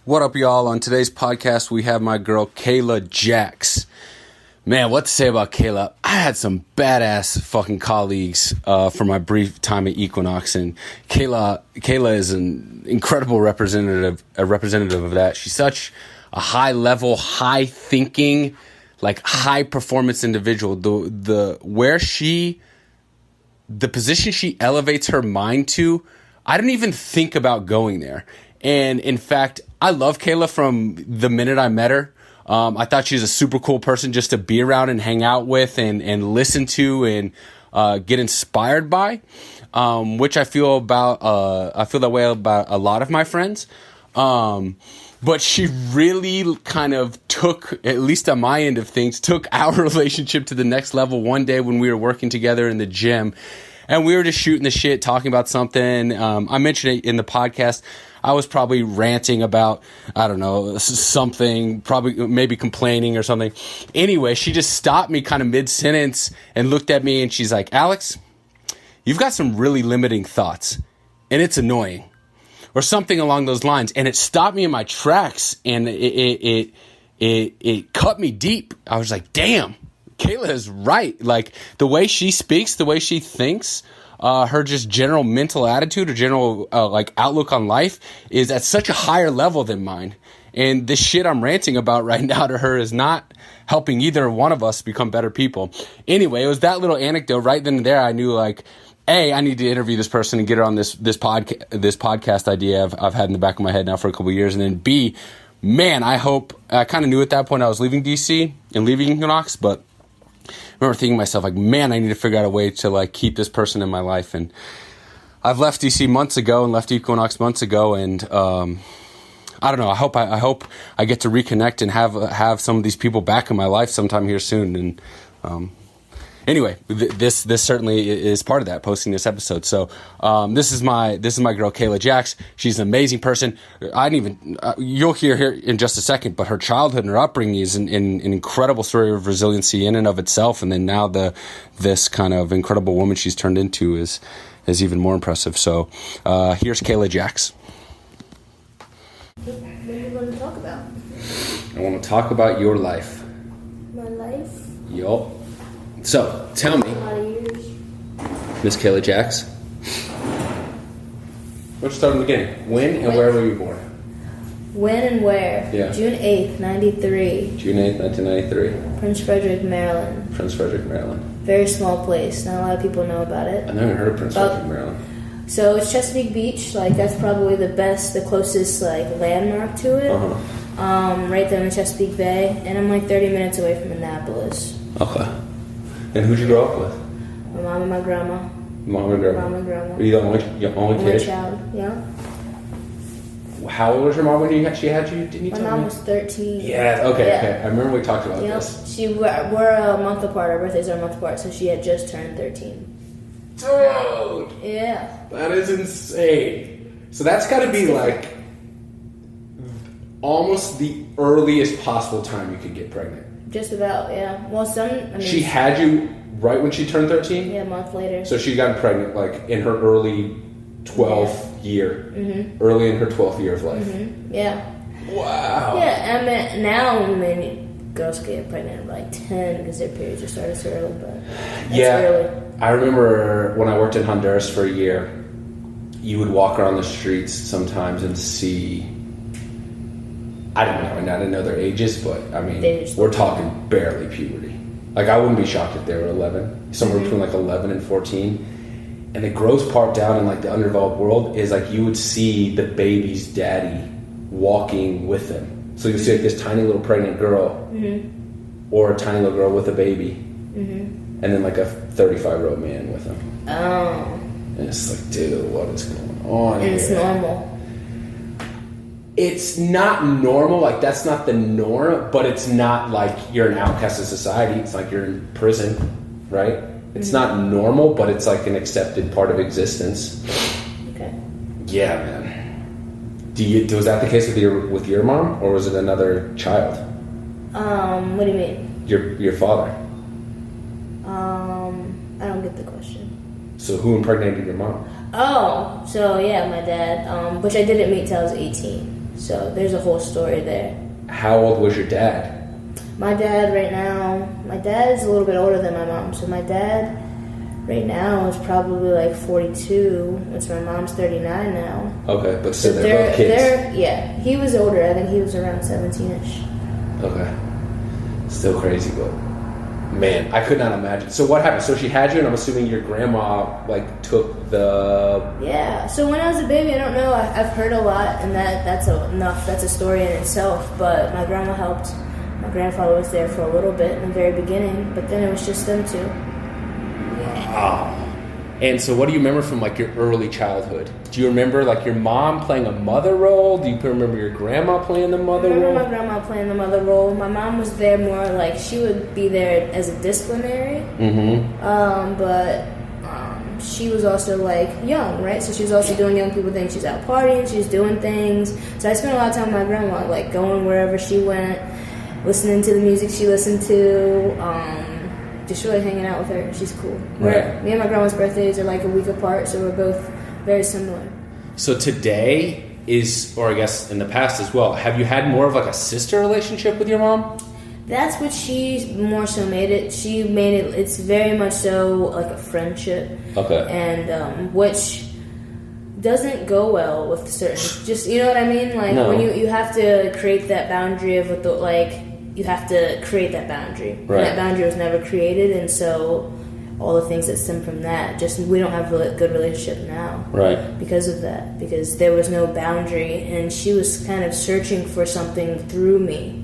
What up, y'all? On today's podcast, we have my girl, Kaula Jacks. Man, what to say about Kaula? I had some badass fucking colleagues for my brief time at Equinox, and Kaula is an incredible representative of that. She's such a high-level, high-thinking, like high-performance individual. The position she elevates her mind to, I didn't even think about going there. And in fact, I love Kaula from the minute I met her. I thought she was a super cool person just to be around and hang out with and listen to and get inspired by, which I feel that way about a lot of my friends. But she really kind of took, at least on my end of things, took our relationship to the next level one day when we were working together in the gym. And we were just shooting the shit, talking about something. I mentioned it in the podcast. I was probably ranting about, I don't know, something, probably maybe complaining or something. Anyway, she just stopped me kind of mid-sentence and looked at me and she's like, Alex, you've got some really limiting thoughts and it's annoying, or something along those lines. And it stopped me in my tracks and it cut me deep. I was like, damn, Kaula is right. Like the way she speaks, the way she thinks, her just general mental attitude or general like outlook on life is at such a higher level than mine. And this shit I'm ranting about right now to her is not helping either one of us become better people. Anyway, it was that little anecdote right then and there. I knew like, A, I need to interview this person and get her on this podcast idea I've had in the back of my head now for a couple of years. And then B, man, I kind of knew at that point I was leaving DC and leaving Equinox, but I remember thinking to myself, like, man, I need to figure out a way to, like, keep this person in my life. And I've left DC months ago and left Equinox months ago. And I don't know. I hope I get to reconnect and have some of these people back in my life sometime here soon. And anyway, this certainly is part of that, posting this episode. So this is my girl, Kaula Jacks. She's an amazing person. You'll hear here in just a second, but her childhood and her upbringing is an incredible story of resiliency in and of itself. And then now this kind of incredible woman she's turned into is even more impressive. So here's Kaula Jacks. What are you going to talk about? I want to talk about your life. My life? Yup. So, tell me, Miss Kaula Jacks, let's start in the beginning. When and where were you born? When and where? Yeah. June 8th, 93. June 8th, 1993. Prince Frederick, Maryland. Prince Frederick, Maryland. Very small place. Not a lot of people know about it. I've never heard of Prince Frederick, Maryland. So it's Chesapeake Beach. Like that's probably the closest like landmark to it. Uh-huh. Right there in the Chesapeake Bay, and I'm like 30 minutes away from Annapolis. Okay. And who'd you grow up with? My mom and my grandma. Mom and grandma. Mom and grandma. Were you the only kid? Only child. Yeah. How old was your mom when she had you? Didn't you tell me? My mom was 13. Yeah. Okay. I remember we talked about this. We're a month apart. Our birthdays are a month apart, so she had just turned 13. Dude. Yeah. That is insane. So that's got to be like almost the earliest possible time you could get pregnant. Just about, yeah. Well, she had you right when she turned 13? Yeah, a month later. So she got pregnant like in her early 12th year. Mm-hmm. Early in her 12th year of life. Mm-hmm. Yeah. Wow. Yeah, now girls get pregnant at like 10 because their periods are started so early, but that's early. I remember when I worked in Honduras for a year, you would walk around the streets sometimes and see, I didn't know their ages, but I mean, we're talking barely puberty. Like I wouldn't be shocked if they were 11, somewhere between like 11 and 14. And the gross part down in like the underdeveloped world is like you would see the baby's daddy walking with them. So you see like this tiny little pregnant girl or a tiny little girl with a baby and then like a 35-year-old man with them. Oh. And it's like, dude, what is going on And here? it's normal. It's not normal, like that's not the norm, but it's not like you're an outcast of society. It's like you're in prison, right? It's not normal, but it's like an accepted part of existence. Okay. Yeah, man. Was that the case with your mom, or was it another child? What do you mean? Your father. I don't get the question. So who impregnated your mom? Oh, so yeah, my dad, which I didn't meet till I was 18. So there's a whole story there. How old was your dad? My dad's a little bit older than my mom. So my dad right now is probably like 42, which my mom's 39 now. Okay, but still they're both kids. Yeah, he was older. I think he was around 17-ish. Okay. Still crazy, but man, I could not imagine. So what happened? So she had you, and I'm assuming your grandma like took the... Yeah, so when I was a baby, I don't know, I've heard a lot, and that's enough. That's a story in itself, but my grandma helped. My grandfather was there for a little bit in the very beginning, but then it was just them two. Wow. And so what do you remember from like your early childhood? Do you remember like your mom playing a mother role? Do you remember your grandma playing the mother role? I remember my grandma playing the mother role. My mom was there more like she would be there as a disciplinary. But she was also like young, right? So she was also doing young people things. She's out partying, she's doing things. So I spent a lot of time with my grandma, like going wherever she went, listening to the music she listened to, just really hanging out with her. She's cool. Right. Me and my grandma's birthdays are like a week apart, so we're both very similar. So today is, or I guess in the past as well, have you had more of like a sister relationship with your mom? That's what she more so made it. She made it, it's very much so like a friendship. Okay. And which doesn't go well with certain, just, you know what I mean? Like when you have to create that boundary of what the, like, you have to create that boundary. Right. And that boundary was never created, and so all the things that stem from that, just we don't have a good relationship now. Right. Because of that. Because there was no boundary, and she was kind of searching for something through me.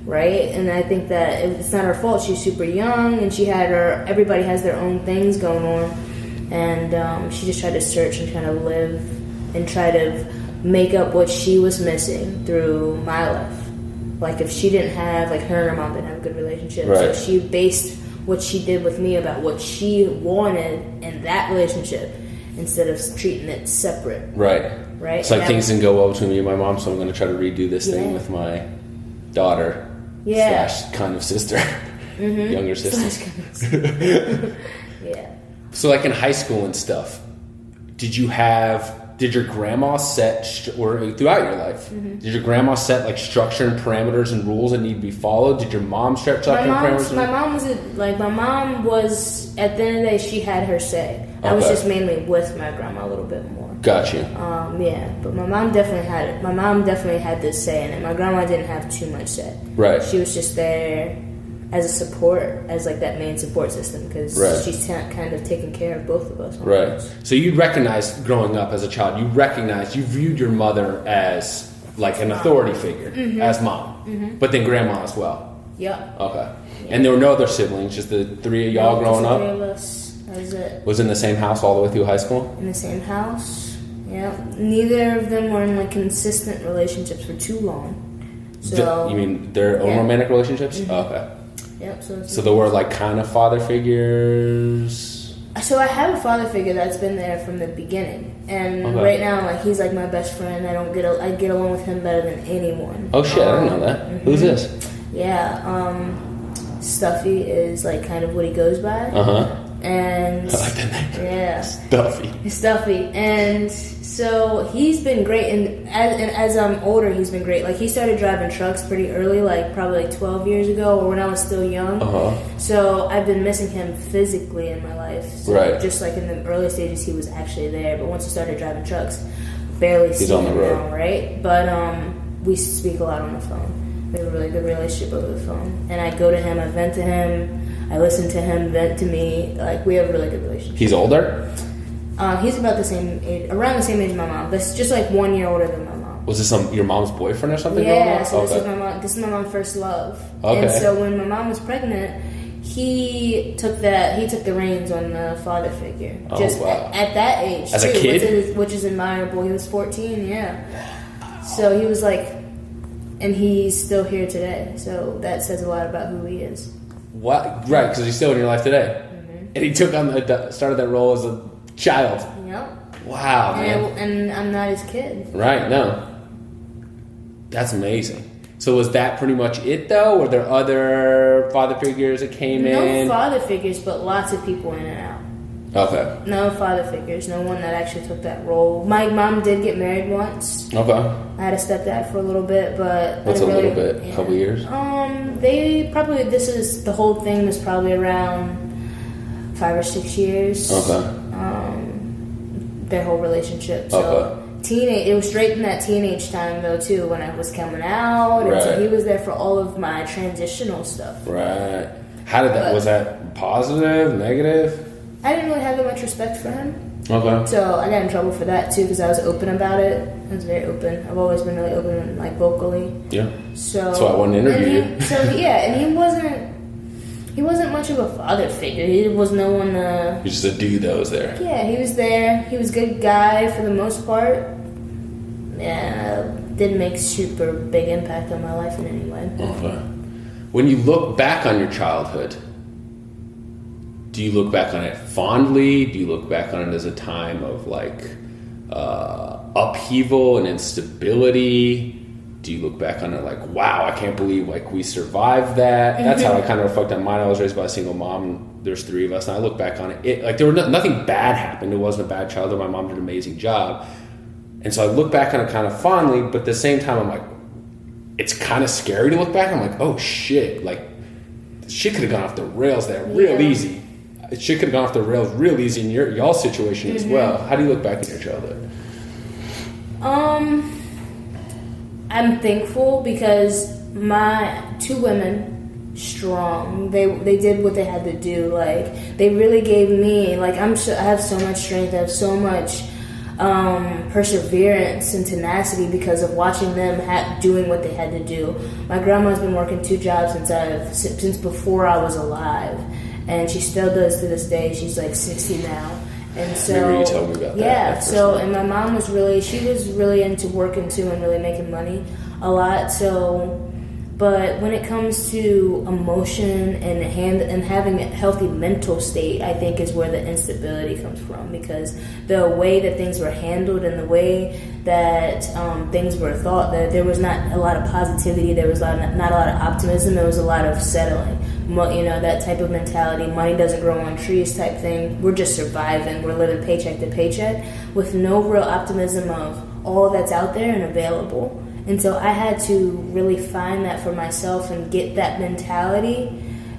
Right? And I think that it's not her fault. She's super young, and she had everybody has their own things going on. And she just tried to search and kind of live and try to make up what she was missing through my life. Like if she didn't have, like her and her mom didn't have a good relationship. Right. So she based what she did with me about what she wanted in that relationship instead of treating it separate. Right. Right. It's like things didn't go well between me and my mom, so I'm going to try to redo this thing with my daughter. Yeah. / kind of sister. Younger sister. Yeah. So like in high school and stuff, did your grandma set, or throughout your life, did your grandma set like structure and parameters and rules that need to be followed? Did your mom set structure and parameters? My mom was, at the end of the day, she had her say. I was just mainly with my grandma a little bit more. Got you. Yeah, but my mom definitely had it. My mom definitely had this say in it. My grandma didn't have too much say. Right. She was just there as a support, as like that main support system, because she's kind of taking care of both of us. Right. So you recognized growing up as a child, you viewed your mother as like an authority figure, as mom, but then grandma as well. Yep. Okay. Yep. And there were no other siblings, just the three of y'all growing up? Just the 3 of us. That was it. Was in the same house all the way through high school? In the same house. Yeah. Neither of them were in like consistent relationships for too long. So you mean their own romantic relationships? Okay. Yep. So there were like kind of father figures. So I have a father figure that's been there from the beginning, and right now, like he's like my best friend. I get along with him better than anyone. Oh shit! I didn't know that. Who's this? Yeah. Stuffy is like kind of what he goes by. And I like that name. Yeah. Stuffy. And so he's been great, and as I'm older, he's been great. Like he started driving trucks pretty early, like probably like 12 years ago, or when I was still young. So I've been missing him physically in my life. So just like in the early stages, he was actually there, but once he started driving trucks, barely see him now, right? But we speak a lot on the phone. We have a really good relationship over the phone, and I go to him, I vent to him. I listen to him vent to me. Like, we have a really good relationship. He's older? He's about the same age, around the same age as my mom. That's just like 1 year older than my mom. Was this your mom's boyfriend or something? Yeah, so this is my mom's first love. And so when my mom was pregnant, he took the reins on the father figure. At that age, as a kid? Which is admirable. He was 14, yeah. So he was like, and he's still here today. So that says a lot about who he is. What? Right, because he's still in your life today. And he took on started that role as a child. Yep. Wow, man. And I'm not his kid. Right, no. That's amazing. So was that pretty much it, though? Were there other father figures that came in? No father figures, but lots of people in and out. Okay. No father figures. No one that actually took that role. My mom did get married once. Okay. I had a stepdad for a little bit, but what's a little bit? A couple years? They probably the whole thing was probably around 5 or 6 years. Okay. Their whole relationship. So okay. It was straight in that teenage time though too, when I was coming out, and so he was there for all of my transitional stuff. Right. How did that? Was that positive, negative? I didn't really have that much respect for him. Okay. So I got in trouble for that too because I was open about it. I was very open. I've always been really open, like vocally. Yeah. So that's why I wanted to interview you. So yeah, and he wasn't much of a father figure. He was no one. He's just a dude that was there. Yeah, he was there. He was a good guy for the most part. Yeah, didn't make super big impact on my life in any way. Okay. When you look back on your childhood, do you look back on it fondly? Do you look back on it as a time of like upheaval and instability? Do you look back on it like, wow, I can't believe like we survived that? That's how I kind of reflect on mine. I was raised by a single mom. There's 3 of us, and I look back on it. Like there was nothing bad happened. It wasn't a bad childhood. My mom did an amazing job, and so I look back on it kind of fondly. But at the same time, I'm like, it's kind of scary to look back. I'm like, oh shit, like shit could have gone off the rails there real easy. Shit could have gone off the rails real easy in y'all's situation as well. How do you look back in your childhood? I'm thankful because my 2 women, strong. They did what they had to do. Like they really gave me. Like I have so much strength. I have so much perseverance and tenacity because of watching them doing what they had to do. My grandma's been working 2 jobs since before I was alive, and she still does to this day. She's like 60 now. And so, remember you told me about that. Yeah, so, and my mom was really into working too and really making money a lot. So, but when it comes to emotion and having a healthy mental state, I think is where the instability comes from, because the way that things were handled and the way that things were thought, that there was not a lot of positivity, there was not a lot of optimism, there was a lot of settling. You know, that type of mentality, money doesn't grow on trees type thing. We're just surviving. We're living paycheck to paycheck with no real optimism of all that's out there and available. And so I had to really find that for myself and get that mentality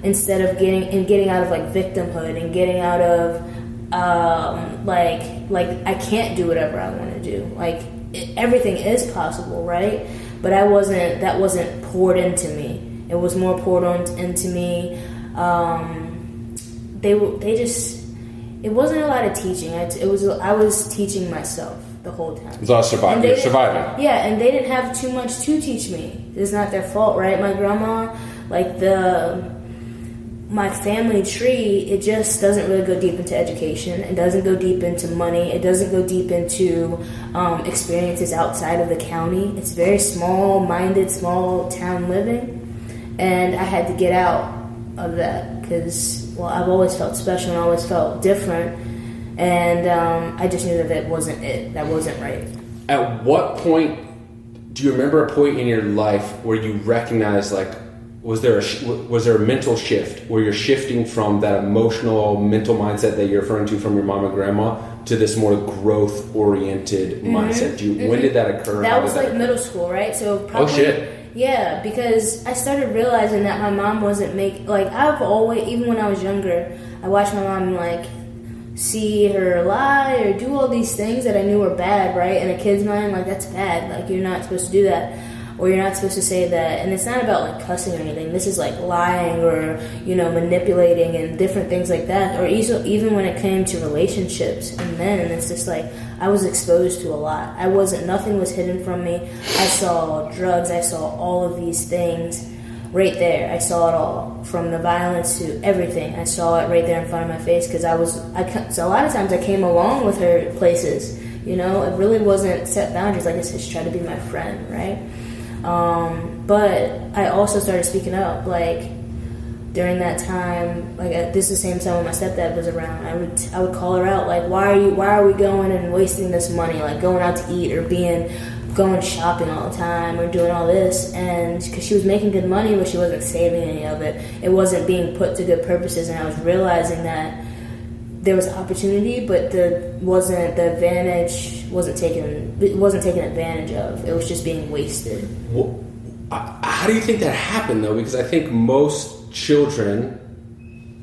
instead of getting out of like victimhood and getting out of like I can't do whatever I want to do. Like everything is possible, right? But that wasn't poured into me. It was more poured into me. It wasn't a lot of teaching. I was teaching myself the whole time. It's all surviving. You're surviving. Yeah, and they didn't have too much to teach me. It's not their fault, right? My grandma, like my family tree, it just doesn't really go deep into education. It doesn't go deep into money. It doesn't go deep into experiences outside of the county. It's very small-minded, small-town living. And I had to get out of that because, well, I've always felt special and always felt different. And I just knew that wasn't it. That wasn't right. At what point, do you remember a point in your life where you recognized, like, was there a mental shift where you're shifting from that emotional, mental mindset that you're referring to from your mom and grandma to this more growth-oriented mindset? When did that occur? That was like middle school, right? So probably, oh, shit. Yeah, because I started realizing that my mom wasn't I've always, even when I was younger, I watched my mom see her lie or do all these things that I knew were bad, right? In a kid's mind, like that's bad. Like you're not supposed to do that, or you're not supposed to say that. And it's not about like cussing or anything. This is like lying or manipulating and different things like that. Or even when it came to relationships and men, it's just like I was exposed to a lot. Nothing was hidden from me. I saw drugs. I saw all of these things right there. I saw it all, from the violence to everything. I saw it right there in front of my face because so a lot of times I came along with her places. It really wasn't set boundaries. Like I said, she tried to be my friend, right? But I also started speaking up, like during that time, like this is the same time when my stepdad was around. I would call her out, like, why are we going and wasting this money, like going out to eat or going shopping all the time or doing all this, and because she was making good money but she wasn't saving any of it. It wasn't being put to good purposes, and I was realizing that there was opportunity, but the advantage wasn't taken advantage of. It was just being wasted. Well, how do you think that happened, though? Because I think most children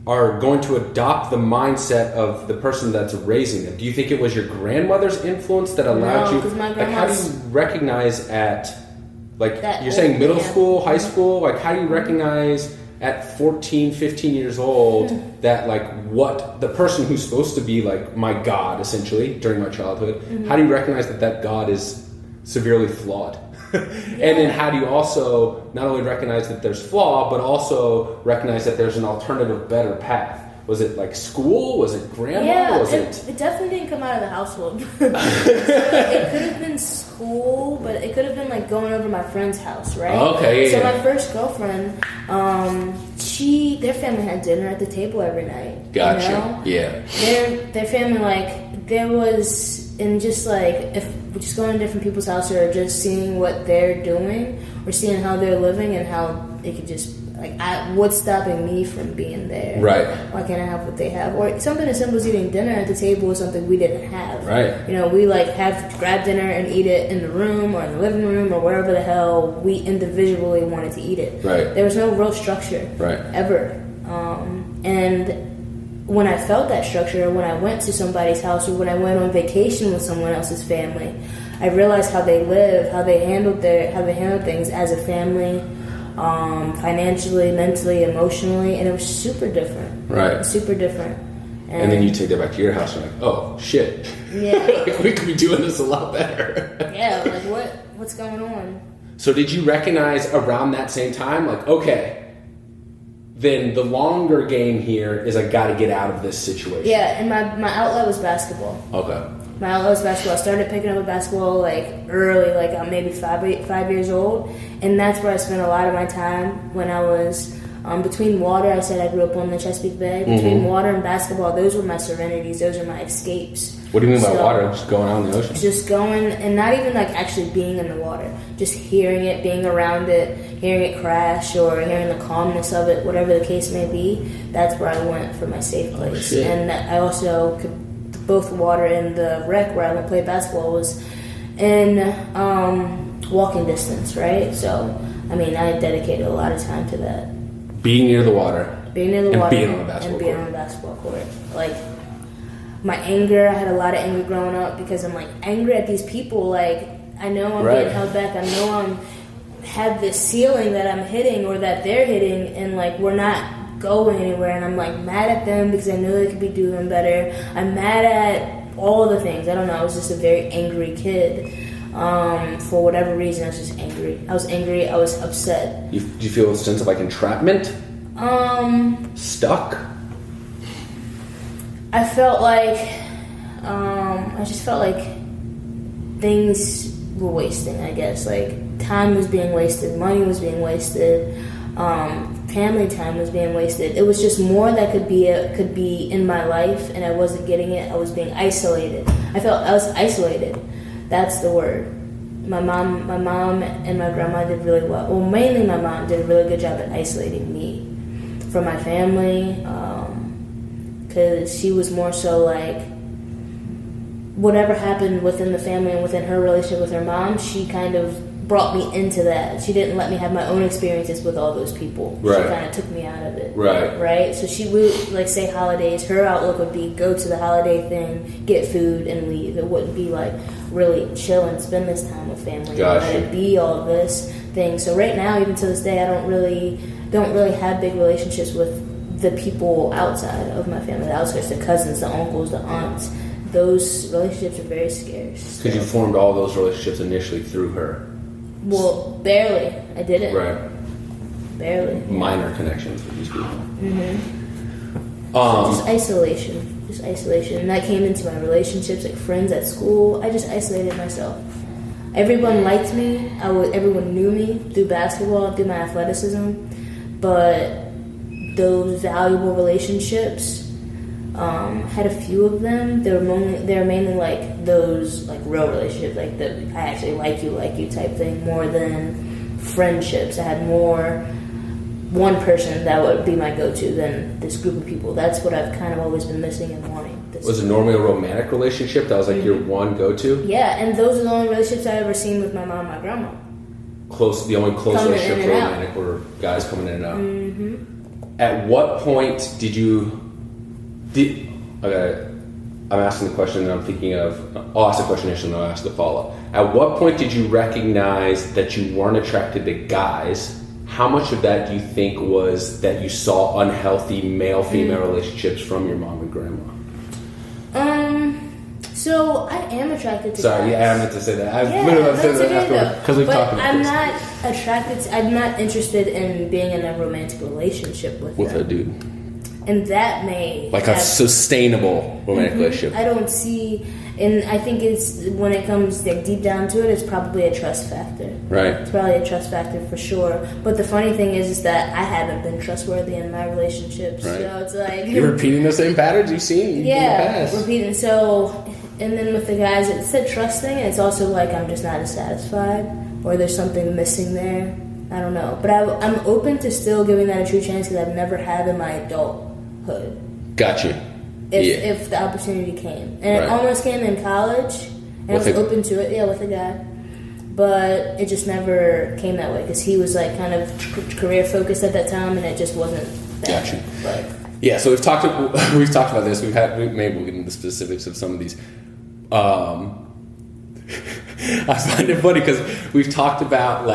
are going to adopt the mindset of the person that's raising them. Do you think it was your grandmother's influence that allowed you? Like, how do you recognize at, like, you're saying middle school, high school? Like, how do you recognize at 14, 15 years old that, like, what the person who's supposed to be, like, my God, essentially, during my childhood, how do you recognize that God is severely flawed? And then how do you also not only recognize that there's flaw, but also recognize that there's an alternative, better path? Was it like school? Was it grandma? Yeah, was it definitely didn't come out of the household. It could have been school, but it could have been like going over my friend's house, right? Okay. So my first girlfriend, their family had dinner at the table every night. Gotcha. You know? Yeah. Their family, like, there was. And just like, if we're just going to different people's house or just seeing what they're doing or seeing how they're living and how they could just, like, what's stopping me from being there? Right. Why can't I have what they have? Or something as simple as eating dinner at the table is something we didn't have. Right. You know, we like grab dinner and eat it in the room or in the living room or wherever the hell we individually wanted to eat it. Right. There was no real structure. Right. Ever. And when I felt that structure, when I went to somebody's house or when I went on vacation with someone else's family, I realized how they live, how they handled things as a family, financially, mentally, emotionally, and it was super different. Right. Super different. And then you take that back to your house and you're like, oh shit. Yeah. Like, we could be doing this a lot better. Yeah, like what's going on? So did you recognize around that same time, like, okay, then the longer game here is I got to get out of this situation? Yeah, and my outlet was basketball. Okay. My outlet was basketball. I started picking up a basketball like early, like I'm maybe 5 years old, and that's where I spent a lot of my time when I was between water. I said I grew up on the Chesapeake Bay. Between water and basketball, those were my serenities. Those are my escapes. What do you mean by water? Just going out in the ocean? Just going, and not even like actually being in the water. Just hearing it, being around it, hearing it crash, or hearing the calmness of it, whatever the case may be. That's where I went for my safe place. Oh, and I also could, both water and the rec where I went play basketball was in walking distance, right? So, I mean, I dedicated a lot of time to that. Being near the water. Being near the and water. Being on the basketball and being court. on the basketball court. Like, my anger, I had a lot of anger growing up because I'm like angry at these people. Like, I know I'm being held back. I know have this ceiling that I'm hitting or that they're hitting, and like we're not going anywhere. And I'm like mad at them because I know they could be doing better. I'm mad at all the things. I don't know. I was just a very angry kid. For whatever reason, I was just angry. I was angry. I was upset. Do you feel a sense of like entrapment? Stuck? I felt like, I just felt like things were wasting, I guess. Like, time was being wasted, money was being wasted, family time was being wasted. It was just more that could be in my life, and I wasn't getting it. I was being isolated. I felt I was isolated. That's the word. My mom and my grandma did really well. Well, mainly my mom did a really good job at isolating me from my family, because she was more so like, whatever happened within the family and within her relationship with her mom, she kind of brought me into that. She didn't let me have my own experiences with all those people. Right. She kind of took me out of it. Right. So she would, like, say holidays, her outlook would be go to the holiday thing, get food, and leave. It wouldn't be like really chill and spend this time with family. Gotcha. Let it be all this thing. So right now, even to this day, I don't really have big relationships with the people outside of my family, the outskirts, the cousins, the uncles, the aunts. Those relationships are very scarce. Because you formed all those relationships initially through her. Well, barely. I didn't. Right. Barely. Minor connections with these people. Mm-hmm. Just isolation. And that came into my relationships, like friends at school. I just isolated myself. Everyone liked me. Everyone knew me through basketball, through my athleticism. But those valuable relationships, had a few of them. They were mainly like those like real relationships, like the I actually like you type thing, more than friendships. I had more one person that would be my go-to than this group of people. That's what I've kind of always been missing and wanting. Was it normally a romantic relationship that was like your one go-to? Yeah, and those are the only relationships I ever seen with my mom and my grandma. The only close relationships were romantic were guys coming in and out. Mm-hmm. At what point did you... Okay, I'm asking the question and I'm thinking of... I'll ask the question initially and then I'll ask the follow-up. At what point did you recognize that you weren't attracted to guys? How much of that do you think was that you saw unhealthy male-female relationships from your mom and grandma? So I am attracted to Sorry, guys. Yeah, I meant to say that. I literally said that afterwards because we've talked about I'm this. not attracted to, I'm not interested in being in a romantic relationship with a dude. And that may... Like a sustainable romantic relationship. I don't see... And I think it's, when it comes like deep down to it, it's probably a trust factor. Right. It's probably a trust factor for sure. But the funny thing is that I haven't been trustworthy in my relationships. Right. So it's like... You're repeating the same patterns you've seen in the past. Repeating. So, and then with the guys, it's a trust thing. And it's also like I'm just not as satisfied. Or there's something missing there. I don't know. But I'm open to still giving that a true chance because I've never had in my adulthood. Gotcha. If the opportunity came. And it almost came in college. And I was open to it, with a guy. But it just never came that way. Because he was like kind of career focused at that time. And it just wasn't that. Gotcha. But, yeah, so we've talked about this. Maybe we'll get into the specifics of some of these. I find it funny because we've talked about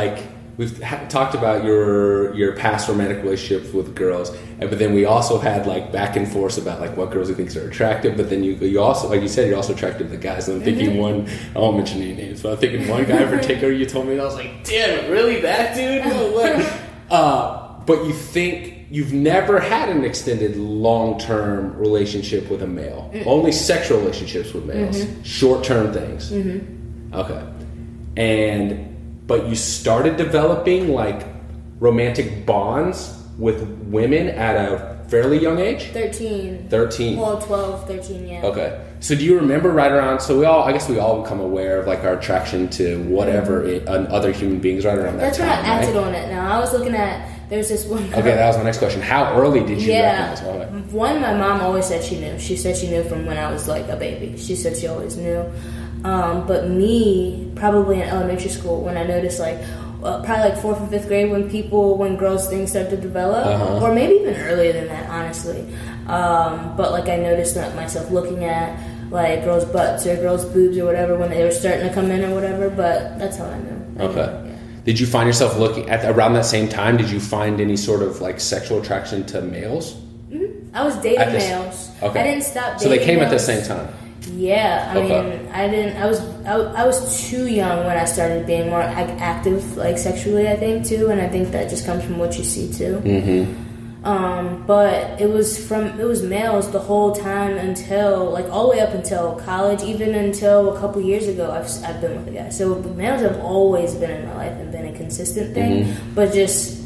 your past romantic relationships with girls, but then we also had like back and forth about like what girls you think are attractive. But then you also, like you said, you're also attracted to the guys. And I'm thinking I won't mention any names, but I'm thinking one guy in particular you told me, and I was like, damn, really, that dude? No way. But you think you've never had an extended long-term relationship with a male, only sexual relationships with males, short-term things. Okay, but you started developing like romantic bonds with women at a fairly young age? 13. Well, 12, 13, yeah. Okay. So do you remember right around, I guess we all become aware of like our attraction to whatever other human beings right around that time, That's when I acted on it now. I was looking at, there's this one girl. Okay, that was my next question. How early did you recognize? Okay. One, my mom always said she knew. She said she knew from when I was like a baby. She said she always knew. But me, probably in elementary school, when I noticed like, probably like 4th or 5th grade, when girls' things start to develop, or maybe even earlier than that, honestly. But like I noticed myself looking at like girls' butts or girls' boobs or whatever when they were starting to come in or whatever. But that's how I knew. Okay. Did you find yourself looking at around that same time? Did you find any sort of like sexual attraction to males? Mm-hmm. I was dating males. Okay. I didn't stop dating. So they came males. At the same time. Yeah, I mean, I didn't. I was too young when I started being more active, like sexually. I think too, and I think that just comes from what you see too. Mm-hmm. But it was males the whole time until like all the way up until college, even until a couple years ago. I've been with a guy, so males have always been in my life and been a consistent thing, but just.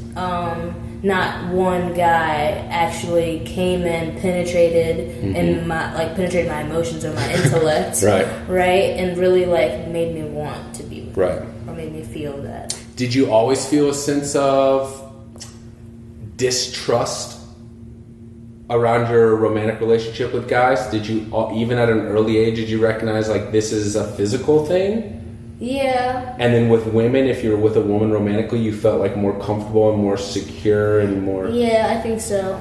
Not one guy actually came in, penetrated penetrated my emotions or my intellect, right, and really like made me want to be with him, or made me feel that. Did you always feel a sense of distrust around your romantic relationship with guys? Did you, even at an early age, did you recognize like this is a physical thing? Yeah. And then with women, if you're with a woman romantically, you felt like more comfortable and more secure and more... Yeah, I think so.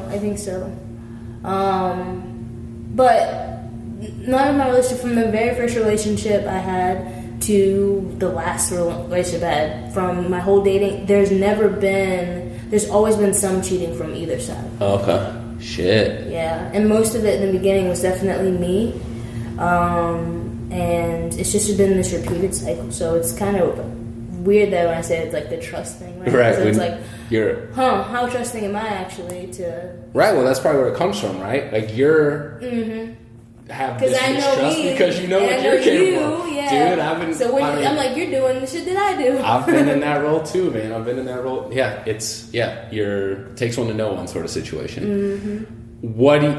But none of my relationship, from the very first relationship I had to the last relationship I had, from my whole dating, there's always been some cheating from either side. Okay. Shit. Yeah. And most of it in the beginning was definitely me. And it's just been this repeated cycle. So it's kind of weird that when I say it's like the trust thing, right? Right. So it's like, how trusting am I actually to... Right, well, that's probably where it comes from, right? Like, you're... have this mistrust because you know what you're capable of. Yeah. Dude, I've been... So I'm like, you're doing the shit that I do. I've been in that role too, man. Yeah, takes one to know one sort of situation. Mm-hmm.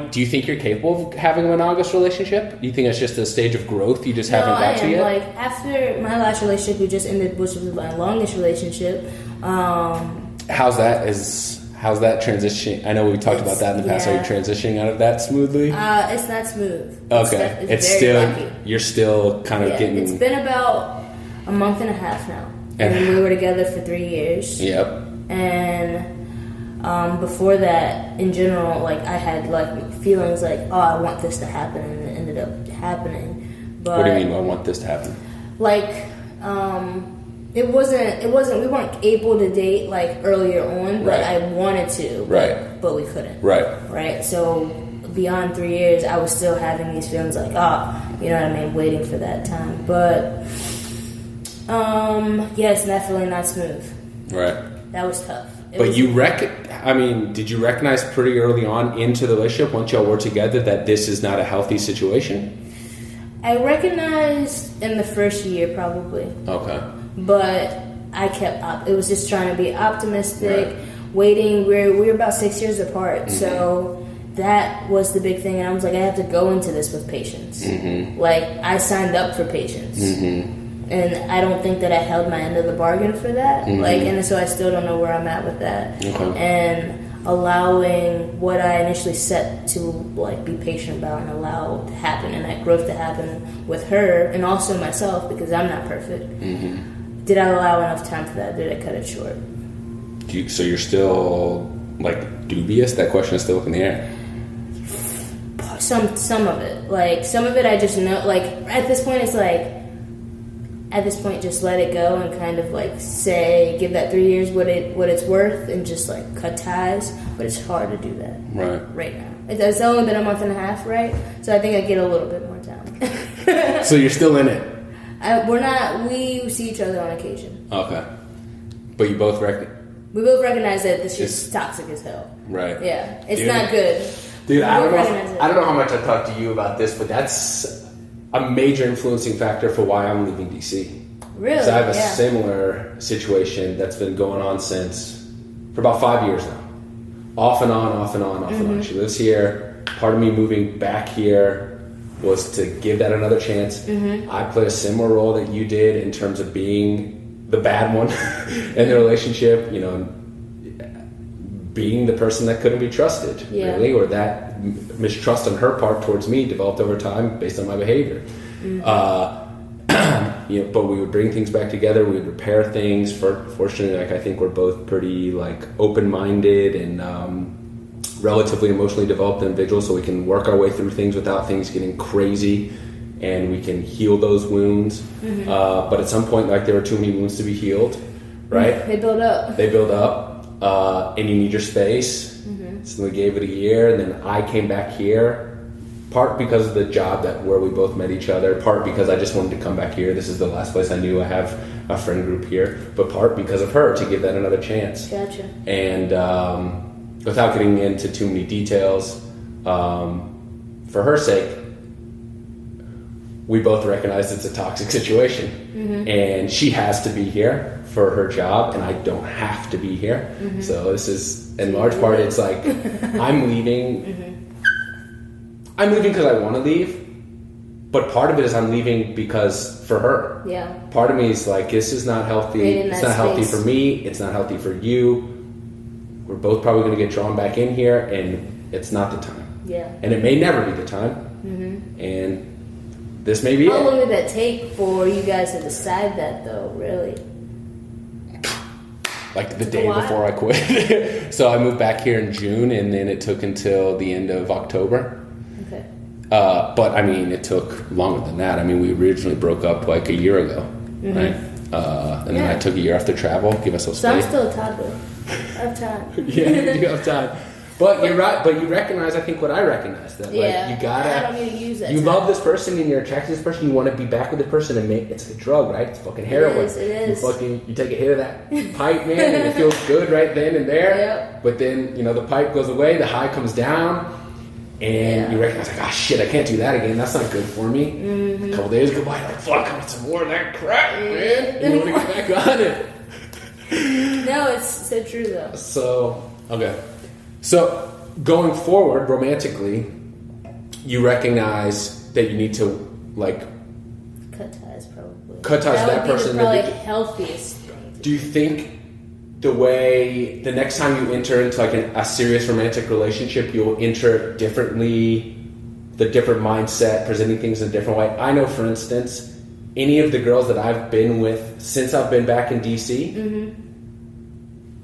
Do you think you're capable of having a monogamous relationship? Do you think it's just a stage of growth you just haven't got to yet? Like, after my last relationship, we just ended, which was my longest relationship. How's that? how's that transition? I know we talked about that in the past. Are you transitioning out of that smoothly? It's not smooth. Okay. It's very still, rocky. You're still kind of getting... It's been about a month and a half now. And we were together for 3 years. Yep. And before that, in general, like, I had, like, feelings like, oh, I want this to happen, and it ended up happening. But, what do you mean, I want this to happen? Like, it wasn't, we weren't able to date, like, earlier on, but I wanted to. But we couldn't. Right? So, beyond 3 years, I was still having these feelings like, oh, you know what I mean, waiting for that time. But, it's definitely not smooth. Right. That was tough. But did you recognize pretty early on into the relationship, once y'all were together, that this is not a healthy situation? I recognized in the first year, probably. Okay. But I kept it was just trying to be optimistic, waiting. We were about 6 years apart, so that was the big thing. And I was like, I have to go into this with patience. Like, I signed up for patience. And I don't think that I held my end of the bargain for that. Like, and so I still don't know where I'm at with that. Okay. And allowing what I initially set to, like, be patient about and allow to happen, and that growth to happen with her and also myself, because I'm not perfect. Did I allow enough time for that? Did I cut it short? So you're still, like, dubious? That question is still up in the air. Some of it. Like, some of it I just know, like, at this point it's like, just let it go and kind of, like, say, give that 3 years what it's worth, and just, like, cut ties. But it's hard to do that right now. It's only been a month and a half, right? So I think I get a little bit more time. So you're still in it? We're not. We see each other on occasion. Okay, but you both we both recognize that this shit's toxic as hell. Right. Yeah, it's not good. Dude, I don't know how much I talked to you about this, but that's a major influencing factor for why I'm leaving DC. Really? So I have a similar situation that's been going on for about 5 years now. Off and on. She lives here. Part of me moving back here was to give that another chance. I played a similar role that you did in terms of being the bad one in the relationship, you know, being the person that couldn't be trusted, really, or that mistrust on her part towards me developed over time based on my behavior. But we would bring things back together. We would repair things. Fortunately, like, I think we're both pretty, like, open-minded and relatively emotionally developed individuals, so we can work our way through things without things getting crazy, and we can heal those wounds. But at some point, like, there are too many wounds to be healed, right? They build up. And you need your space. So we gave it a year, and then I came back here. Part because of the job where we both met each other, part because I just wanted to come back here. This is the last place I knew. I have a friend group here, but part because of her, to give that another chance. Gotcha. And without getting into too many details, for her sake, we both recognize it's a toxic situation, and she has to be here for her job, and I don't have to be here. So this is, in large part, it's like I'm leaving. I'm leaving because I want to leave, but part of it is I'm leaving because for her. Yeah. Part of me is like, this is not healthy. It's not healthy for me. It's not healthy for you. We're both probably going to get drawn back in here, and it's not the time. Yeah. And it may never be the time. And this may be How long did that take for you guys to decide that, though, really? Like the day before I quit. So I moved back here in June, and then it took until the end of October. Okay. But I mean, it took longer than that. I mean, we originally broke up like a year ago, right? And then I took a year off to travel, give us a space. So I'm still a toddler. I have time. Yeah, you have time. But you're right. But you recognize, I think, what I recognize, that like you gotta. I don't need to use that. You love this person and you're attracted to this person. You want to be back with the person, and it's a drug, right? It's fucking heroin. It is. You take a hit of that pipe, man, and it feels good right then and there. Yep. But then the pipe goes away, the high comes down, and you recognize, like, shit, I can't do that again. That's not good for me. A couple days go by, you're like, fuck, I want some more of that crap, man. And you want to get back on it. No, it's so true though. So okay. So, going forward, romantically, you recognize that you need to, like... Cut ties, probably. Cut ties with that person. That would be the healthiest thing. Do you think the way the next time you enter into like a serious romantic relationship, you'll enter it differently, the different mindset, presenting things in a different way. I know, for instance, any of the girls that I've been with since I've been back in DC,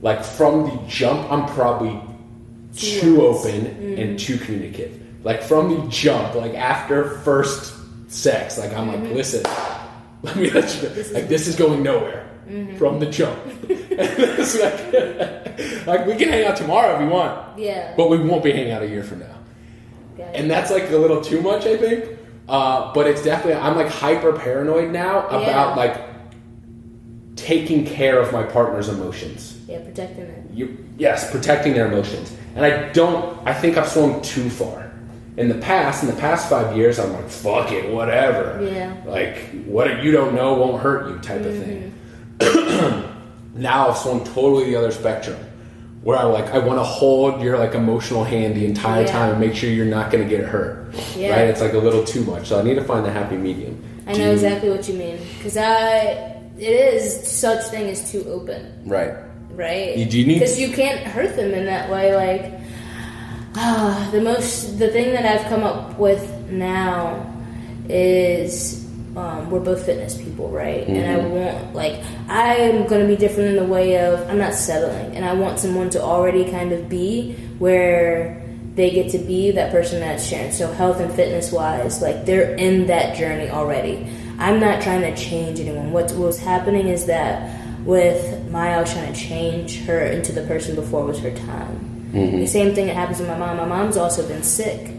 like from the jump, I'm probably too open and too communicative. Like from the jump, like after first sex, like I'm like, listen, let me let you know, like this is going nowhere from the jump. It's like we can hang out tomorrow if you want, but we won't be hanging out a year from now. And that's like a little too much, I think. But it's definitely, I'm like hyper paranoid now about like taking care of my partner's emotions. Yeah, protecting it. Yes, protecting their emotions. And I think I've swung too far. In the past 5 years, I'm like, fuck it, whatever. Yeah. Like, what you don't know won't hurt you type of thing. Now I've swung totally the other spectrum. Where I want to hold your like emotional hand the entire time and make sure you're not going to get hurt. Yeah. Right? It's like a little too much. So I need to find the happy medium. I know exactly what you mean. Because it is such thing as too open. Right. Right? Because you can't hurt them in that way. Like, the thing that I've come up with now is we're both fitness people, right? And I'm going to be different in the way of I'm not settling, and I want someone to already kind of be where they get to be that person that's sharing. So health and fitness wise, like they're in that journey already. I'm not trying to change anyone. What was happening is that with Maya, I was trying to change her into the person before it was her time. The same thing that happens with my mom. My mom's also been sick,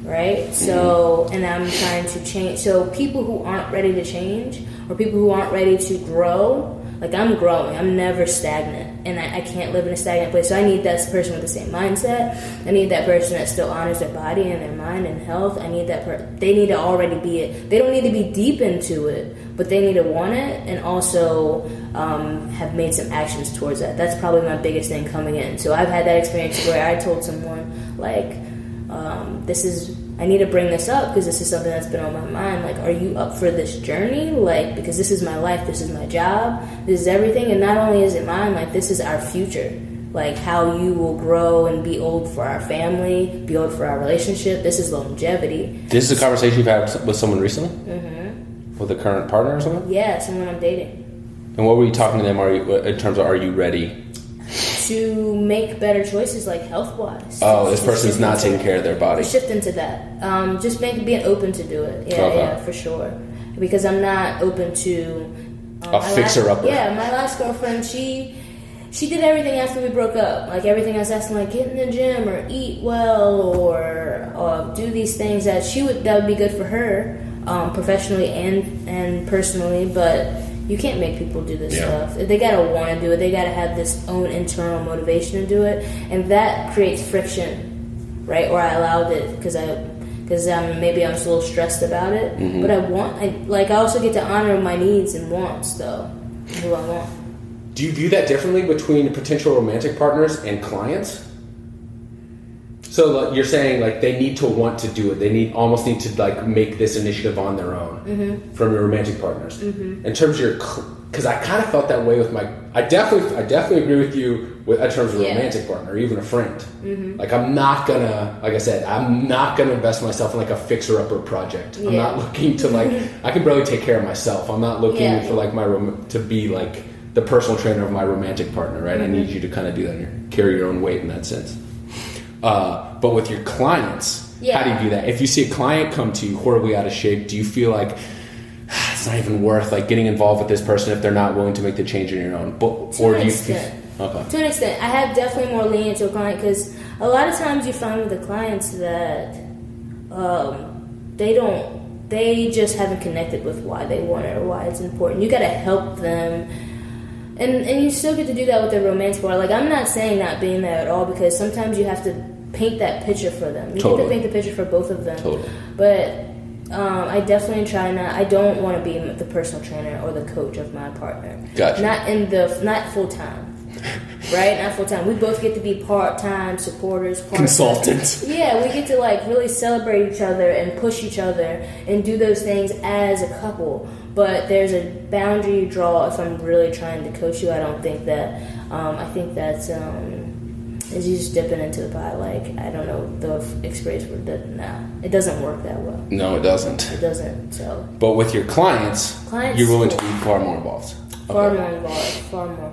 right? So, and I'm trying to change. So people who aren't ready to change, or people who aren't ready to grow, like I'm growing. I'm never stagnant, and I can't live in a stagnant place. So I need that person with the same mindset. I need that person that still honors their body and their mind and health. I need that they need to already be it. They don't need to be deep into it, but they need to want it, and also have made some actions towards that. That's probably my biggest thing coming in. So I've had that experience where I told someone, like, I need to bring this up because this is something that's been on my mind. Like, are you up for this journey? Like, because this is my life, this is my job, this is everything. And not only is it mine, like, this is our future. Like, how you will grow and be old for our family, be old for our relationship. This is longevity. This is a conversation you've had with someone recently? With a current partner or something? Yeah, someone I'm dating. And what were you talking to them in terms of, are you ready? To make better choices, like health-wise. Oh, this person's not taking care of their body. Shift into that. Just being open to do it. Yeah, for sure. Because I'm not open to... a fixer-upper. Yeah, my last girlfriend, she did everything after we broke up. Like, everything I was asking, like, get in the gym or eat well or do these things that would be good for her, professionally and personally, but... You can't make people do this stuff. They gotta want to do it. They gotta have this own internal motivation to do it, and that creates friction, right? Or I allowed it because maybe I'm just a little stressed about it. But I also get to honor my needs and wants, though. Who I want. Do you view that differently between potential romantic partners and clients? So you're saying like they need to want to do it. They almost need to like make this initiative on their own from your romantic partners. In terms of because I kind of felt that way with I definitely agree with you in terms of a romantic partner or even a friend. Like I'm not gonna, like I said, I'm not gonna invest myself in like a fixer-upper project. I'm not looking to like I can barely take care of myself. I'm not looking for like to be like the personal trainer of my romantic partner, right? I need you to kind of do that and carry your own weight in that sense. But with your clients, how do you do that? If you see a client come to you horribly out of shape, do you feel like it's not even worth like getting involved with this person if they're not willing to make the change on your own? To an extent, I have definitely more lenient to a client because a lot of times you find with the clients that they just haven't connected with why they want it or why it's important. You got to help them. And you still get to do that with the romance part. Like, I'm not saying not being there at all because sometimes you have to paint that picture for them. You have to paint the picture for both of them. But I definitely try not... I don't want to be the personal trainer or the coach of my partner. Gotcha. Not full time. right? Not full time. We both get to be part-time supporters, consultants. Yeah, we get to like really celebrate each other and push each other and do those things as a couple. But there's a boundary you draw if I'm really trying to coach you. I don't think that. I think that's is you just dipping into the pot. Like, I don't know the experience with that. No, it doesn't work that well. No, it doesn't. It doesn't. So. But with your clients you're willing to be far more involved. Far more involved. Far more.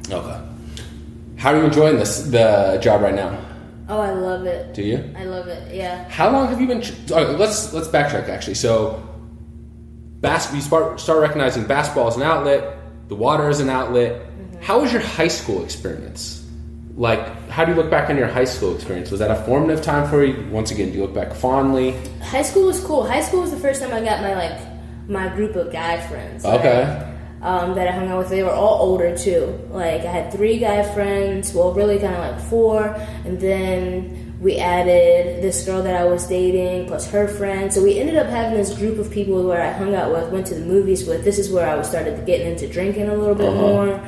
Okay. How are you enjoying the job right now? Oh, I love it. Do you? I love it. Yeah. How long have you been? Let's backtrack actually. So, you start recognizing basketball as an outlet, the water as an outlet. Mm-hmm. How was your high school experience? Like, how do you look back on your high school experience? Was that a formative time for you? Once again, do you look back fondly? High school was cool. High school was the first time I got my group of guy friends. Okay. That I hung out with. They were all older too. Like, I had 3 guy friends. Well, really kind of like 4, and then we added this girl that I was dating plus her friend. So we ended up having this group of people where I hung out with, went to the movies with. This is where I started getting into drinking a little bit more.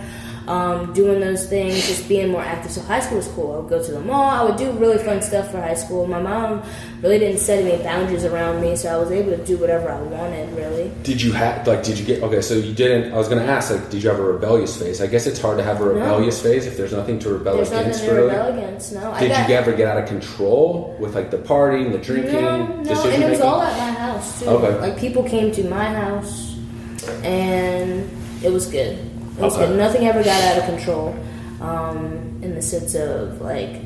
Doing those things, just being more active. So high school was cool. I would go to the mall. I would do really fun stuff for high school. My mom really didn't set any boundaries around me, so I was able to do whatever I wanted, really. Did you get, okay, so you didn't, I was going to ask, like, did you have a rebellious phase? I guess it's hard to have a rebellious phase if there's nothing to rebel against. There's nothing to rebel against, no. Did you ever get out of control with, like, the partying, the drinking, decision-making? And it was all at my house, too. Okay. Like, people came to my house, and it was good. It was good. Nothing ever got out of control in the sense of, like,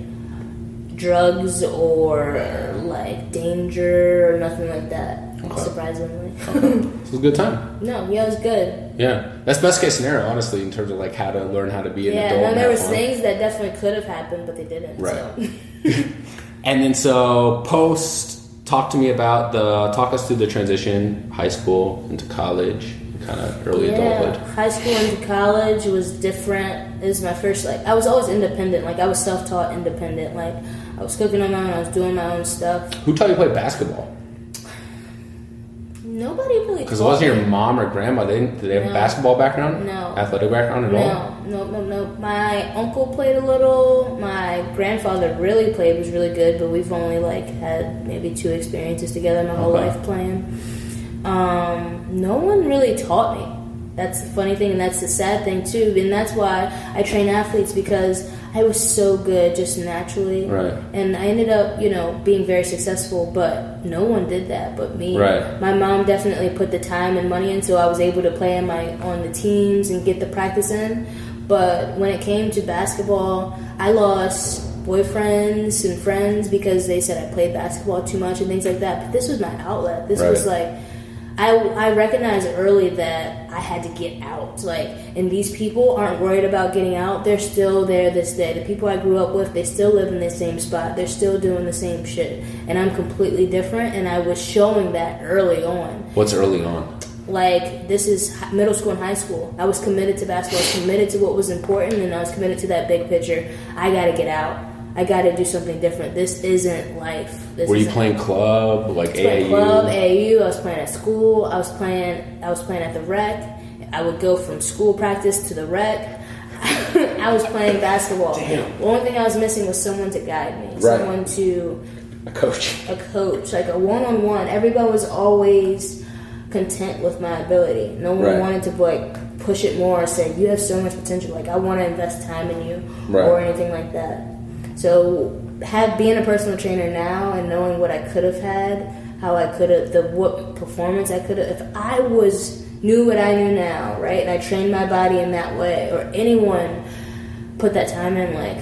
drugs or, like, danger or nothing like that, surprisingly. It was a good time. No, yeah, it was good. Yeah. That's best case scenario, honestly, in terms of, like, how to learn how to be an adult. Yeah, there was things that definitely could have happened, but they didn't. Right. So. And then, so, talk us through the transition, high school into college. Kind of early adulthood. High school into college was different. It was my first, like, I was always independent. Like, I was self-taught independent. Like, I was cooking on my own. I was doing my own stuff. Who taught you to play basketball? Nobody really. Because it wasn't your mom or grandma. Did they have a basketball background? No. Athletic background at all? No. My uncle played a little. My grandfather really played, was really good, but we've only, like, had maybe 2 experiences together my whole life playing. No one really taught me. That's the funny thing, and that's the sad thing too. And that's why I train athletes, because I was so good just naturally. Right. And I ended up, being very successful, but no one did that but me. Right. My mom definitely put the time and money in, so I was able to play on the teams and get the practice in. But when it came to basketball, I lost boyfriends and friends because they said I played basketball too much and things like that. But this was my outlet. This was like, I recognized early that I had to get out. Like, and these people aren't worried about getting out. They're still there this day. The people I grew up with, they still live in the same spot. They're still doing the same shit. And I'm completely different, and I was showing that early on. What's early on? Like, this is middle school and high school. I was committed to basketball. I was committed to what was important, and I was committed to that big picture. I got to get out. I got to do something different. This isn't life. Were you playing club, like AAU? Club, AAU. I was playing at school. I was playing at the rec. I would go from school practice to the rec. I was playing basketball. Damn. The only thing I was missing was someone to guide me. Right. Someone to... A coach, like a one-on-one. Everybody was always content with my ability. No one wanted to, like, push it more or say, you have so much potential. Like, I want to invest time in you or anything like that. So, being a personal trainer now and knowing what I could have had, how I could have, what performance I could have, if I knew what I knew now, right, and I trained my body in that way, or anyone put that time in, like,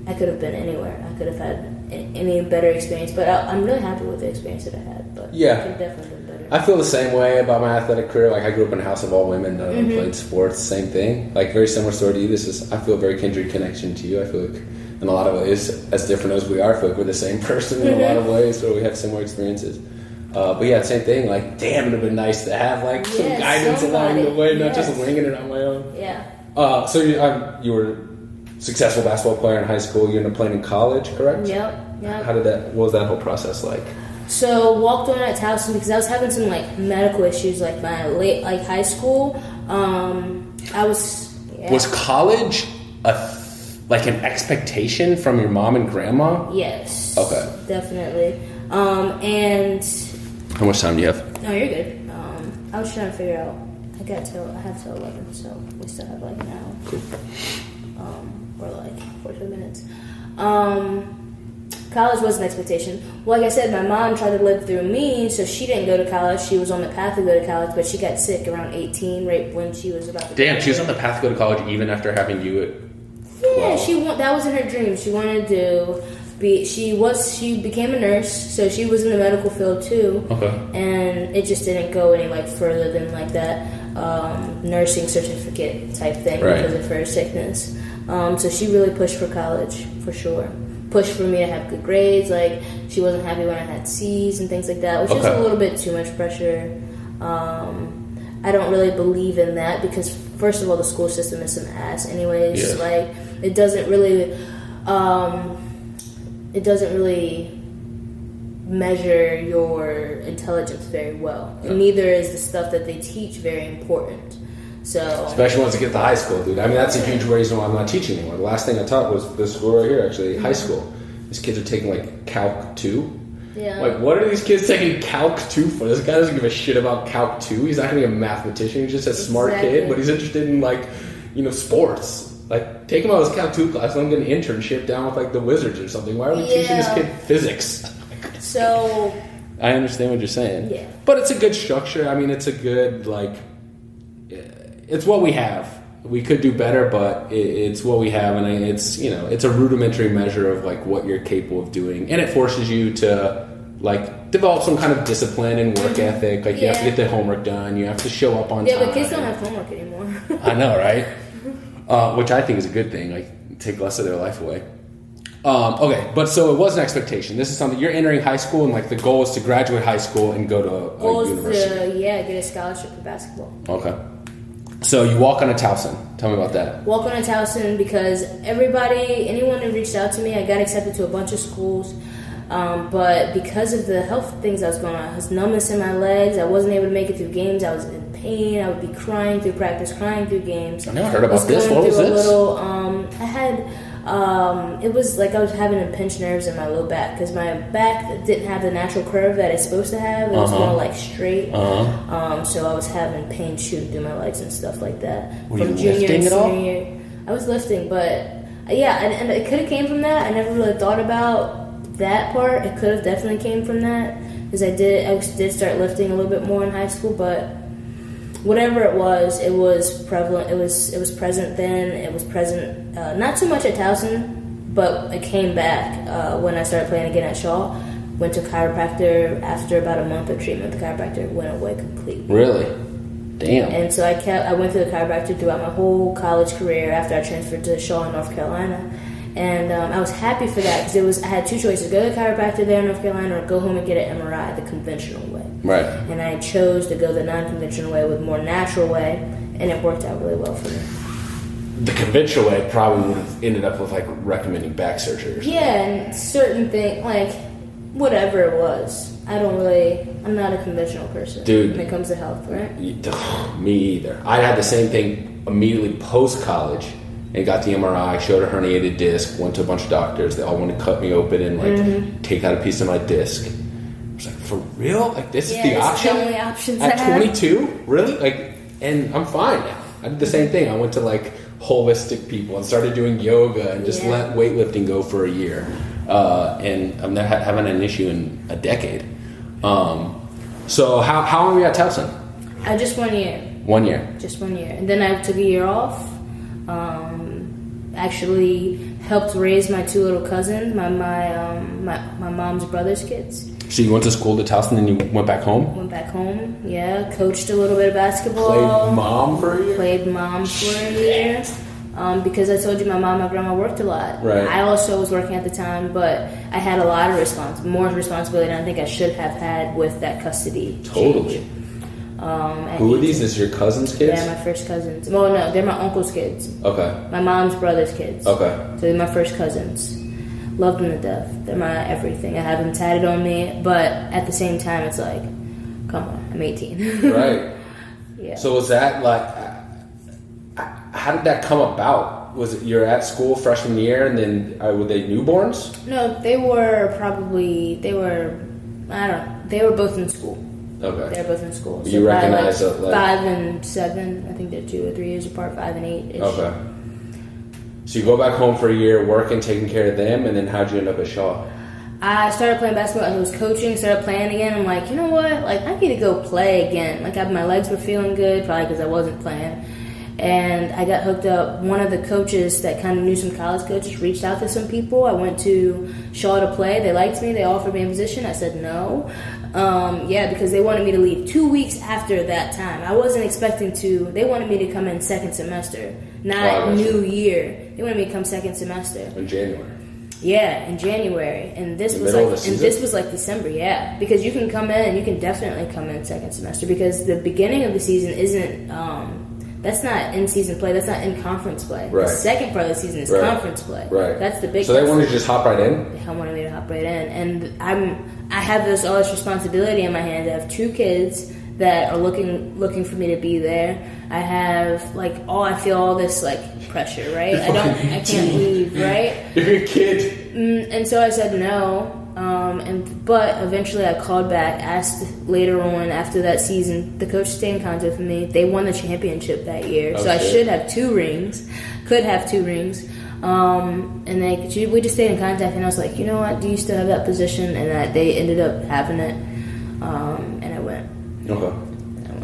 I could have been anywhere. I could have had any better experience, but I'm really happy with the experience that I had, but it could definitely been better. I feel the same way about my athletic career. Like, I grew up in a house of all women, none of them played sports, same thing. Like, very similar story to you. I feel a very kindred connection to you. I feel like in a lot of ways, as different as we are, I feel like we're the same person in a lot of ways, or we have similar experiences. But yeah, same thing. Like, damn, it would have been nice to have, like, some guidance along the way, not just winging it on my own. Yeah. So you were a successful basketball player in high school. You ended up playing in college, correct? Yep. What was that whole process like? So, walked on at Towson because I was having some, like, medical issues, like, my late, high school. Was college a like an expectation from your mom and grandma? Yes. Okay. Definitely. And how much time do you have? No, you're good. I was trying to figure out. I have till 11, so we still have like an hour. Cool. Or like 45 minutes. College was an expectation. Well, like I said, my mom tried to live through me, so she didn't go to college. She was on the path to go to college, but she got sick around 18, right when she was about to. Damn, she was on the path to go to college even after having you at. Yeah, that was in her dream. She wanted to be. She became a nurse, so she was in the medical field too. Okay. And it just didn't go any like further than like that nursing certificate type thing because of her sickness. So she really pushed for college for sure. Pushed for me to have good grades. Like she wasn't happy when I had C's and things like that, which is a little bit too much pressure. I don't really believe in that because first of all, the school system is some ass anyways. Yeah. Like it doesn't really measure your intelligence very well. And neither is the stuff that they teach very important. So especially once you get to high school, dude. I mean, that's a huge reason why I'm not teaching anymore. The last thing I taught was this school right here, actually, high school. These kids are taking like Calc 2. Yeah. Like, what are these kids taking Calc 2 for? This guy doesn't give a shit about Calc 2. He's not going to be a mathematician. He's just a smart kid, but he's interested in, like, sports. Like, take him out of his Calc 2 class, let him get an internship down with, like, the Wizards or something. Why are we teaching this kid physics? So I understand what you're saying. Yeah. But it's a good structure. I mean, it's a good, like, it's what we have. We could do better, but it's what we have, and it's it's a rudimentary measure of like what you're capable of doing, and it forces you to like develop some kind of discipline and work ethic. Like you have to get the homework done, you have to show up on time. Yeah, but kids don't have homework anymore. I know, right? Which I think is a good thing. Like take less of their life away. Okay, but so it was an expectation. This is something you're entering high school, and like the goal is to graduate high school and go to a university. Get a scholarship for basketball. Okay. So you walk on a Towson. Tell me about that. Walk on a Towson because anyone who reached out to me, I got accepted to a bunch of schools. But because of the health things I was going on, I was numbness in my legs. I wasn't able to make it through games. I was in pain. I would be crying through practice, crying through games. I never heard about this. What was this? It was like I was having pinched nerves in my low back because my back didn't have the natural curve that it's supposed to have. It was more like straight. So I was having pain shooting through my legs and stuff like that. Were you lifting at all? Year. I was lifting, but yeah, and it could have came from that. I never really thought about that part. It could have definitely came from that because I did start lifting a little bit more in high school, but whatever it was prevalent. It was present then. It was present not too much at Towson, but it came back when I started playing again at Shaw. Went to chiropractor after about a month of treatment. The chiropractor went away completely. Really? Damn. And so I went to the chiropractor throughout my whole college career after I transferred to Shaw in North Carolina. And I was happy for that because I had two choices: go to the chiropractor there in North Carolina, or go home and get an MRI the conventional way. Right. And I chose to go the non-conventional way, with more natural way, and it worked out really well for me. The conventional way probably would have ended up with like recommending back surgery. Or yeah, and certain things like whatever it was. I'm not a conventional person, dude. When it comes to health, right? Me either. I had the same thing immediately post college. And got the MRI, showed a herniated disc, went to a bunch of doctors. They all wanted to cut me open and like take out a piece of my disc. I was like, for real? Like this is the option? The only options at 22? Really? Like, and I'm fine now. I did the same thing. I went to like holistic people and started doing yoga and just let weightlifting go for a year. And I'm not having an issue in a decade. So how long were you at Towson? Just 1 year. 1 year. Just 1 year, and then I took a year off. Actually helped raise my two little cousins, my mom's brother's kids. So you went to school to Towson and you went back home? Went back home, yeah. Coached a little bit of basketball. Played mom for a year? Played mom for a year. Because I told you my mom and my grandma worked a lot. Right. I also was working at the time, but I had a lot of more responsibility than I think I should have had with that custody. Totally. Change. Who are these? Is your cousin's kids? Yeah, my first cousins. Well, no, they're my uncle's kids. Okay. My mom's brother's kids. Okay. So they're my first cousins. Love them to death. They're my everything. I have them tatted on me, but at the same time, it's like, come on, I'm 18. Right. Yeah. So was that like, how did that come about? was it you're at school freshman year, and then were they newborns? No, they were I don't know. They were both in school. Okay. They're both in school. So you recognize that, 5 and 7. I think they're 2 or 3 years apart. 5 and 8. Okay. So you go back home for a year, working, taking care of them, and then how'd you end up at Shaw? I started playing basketball. I was coaching, started playing again. I'm like, you know what? Like, I need to go play again. Like, my legs were feeling good, probably because I wasn't playing. And I got hooked up. One of the coaches that kind of knew some college coaches reached out to some people. I went to Shaw to play. They liked me. They offered me a position. I said no. Because they wanted me to leave 2 weeks after that time. I wasn't expecting to. They wanted me to come in second semester, not new year. They wanted me to come second semester in January. Yeah, in January, and this was like December. Yeah, because you can come in, and you can definitely come in second semester because the beginning of the season isn't. That's not in season play. That's not in conference play. Right. The second part of the season is conference play. Right. That's the big. So they wanted to just hop right in. They wanted me to hop right in, and I have all this responsibility in my hands. I have 2 kids that are looking for me to be there. I have I feel all this pressure, right? I can't leave, right? You're a kid. And so I said no. But eventually I called back, asked later on after that season, the coach stayed in contact with me. They won the championship that year, so I should have 2 rings, could have 2 rings. And we just stayed in contact, and I was like, you know what, do you still have that position? And that they ended up having it, and I went. Okay.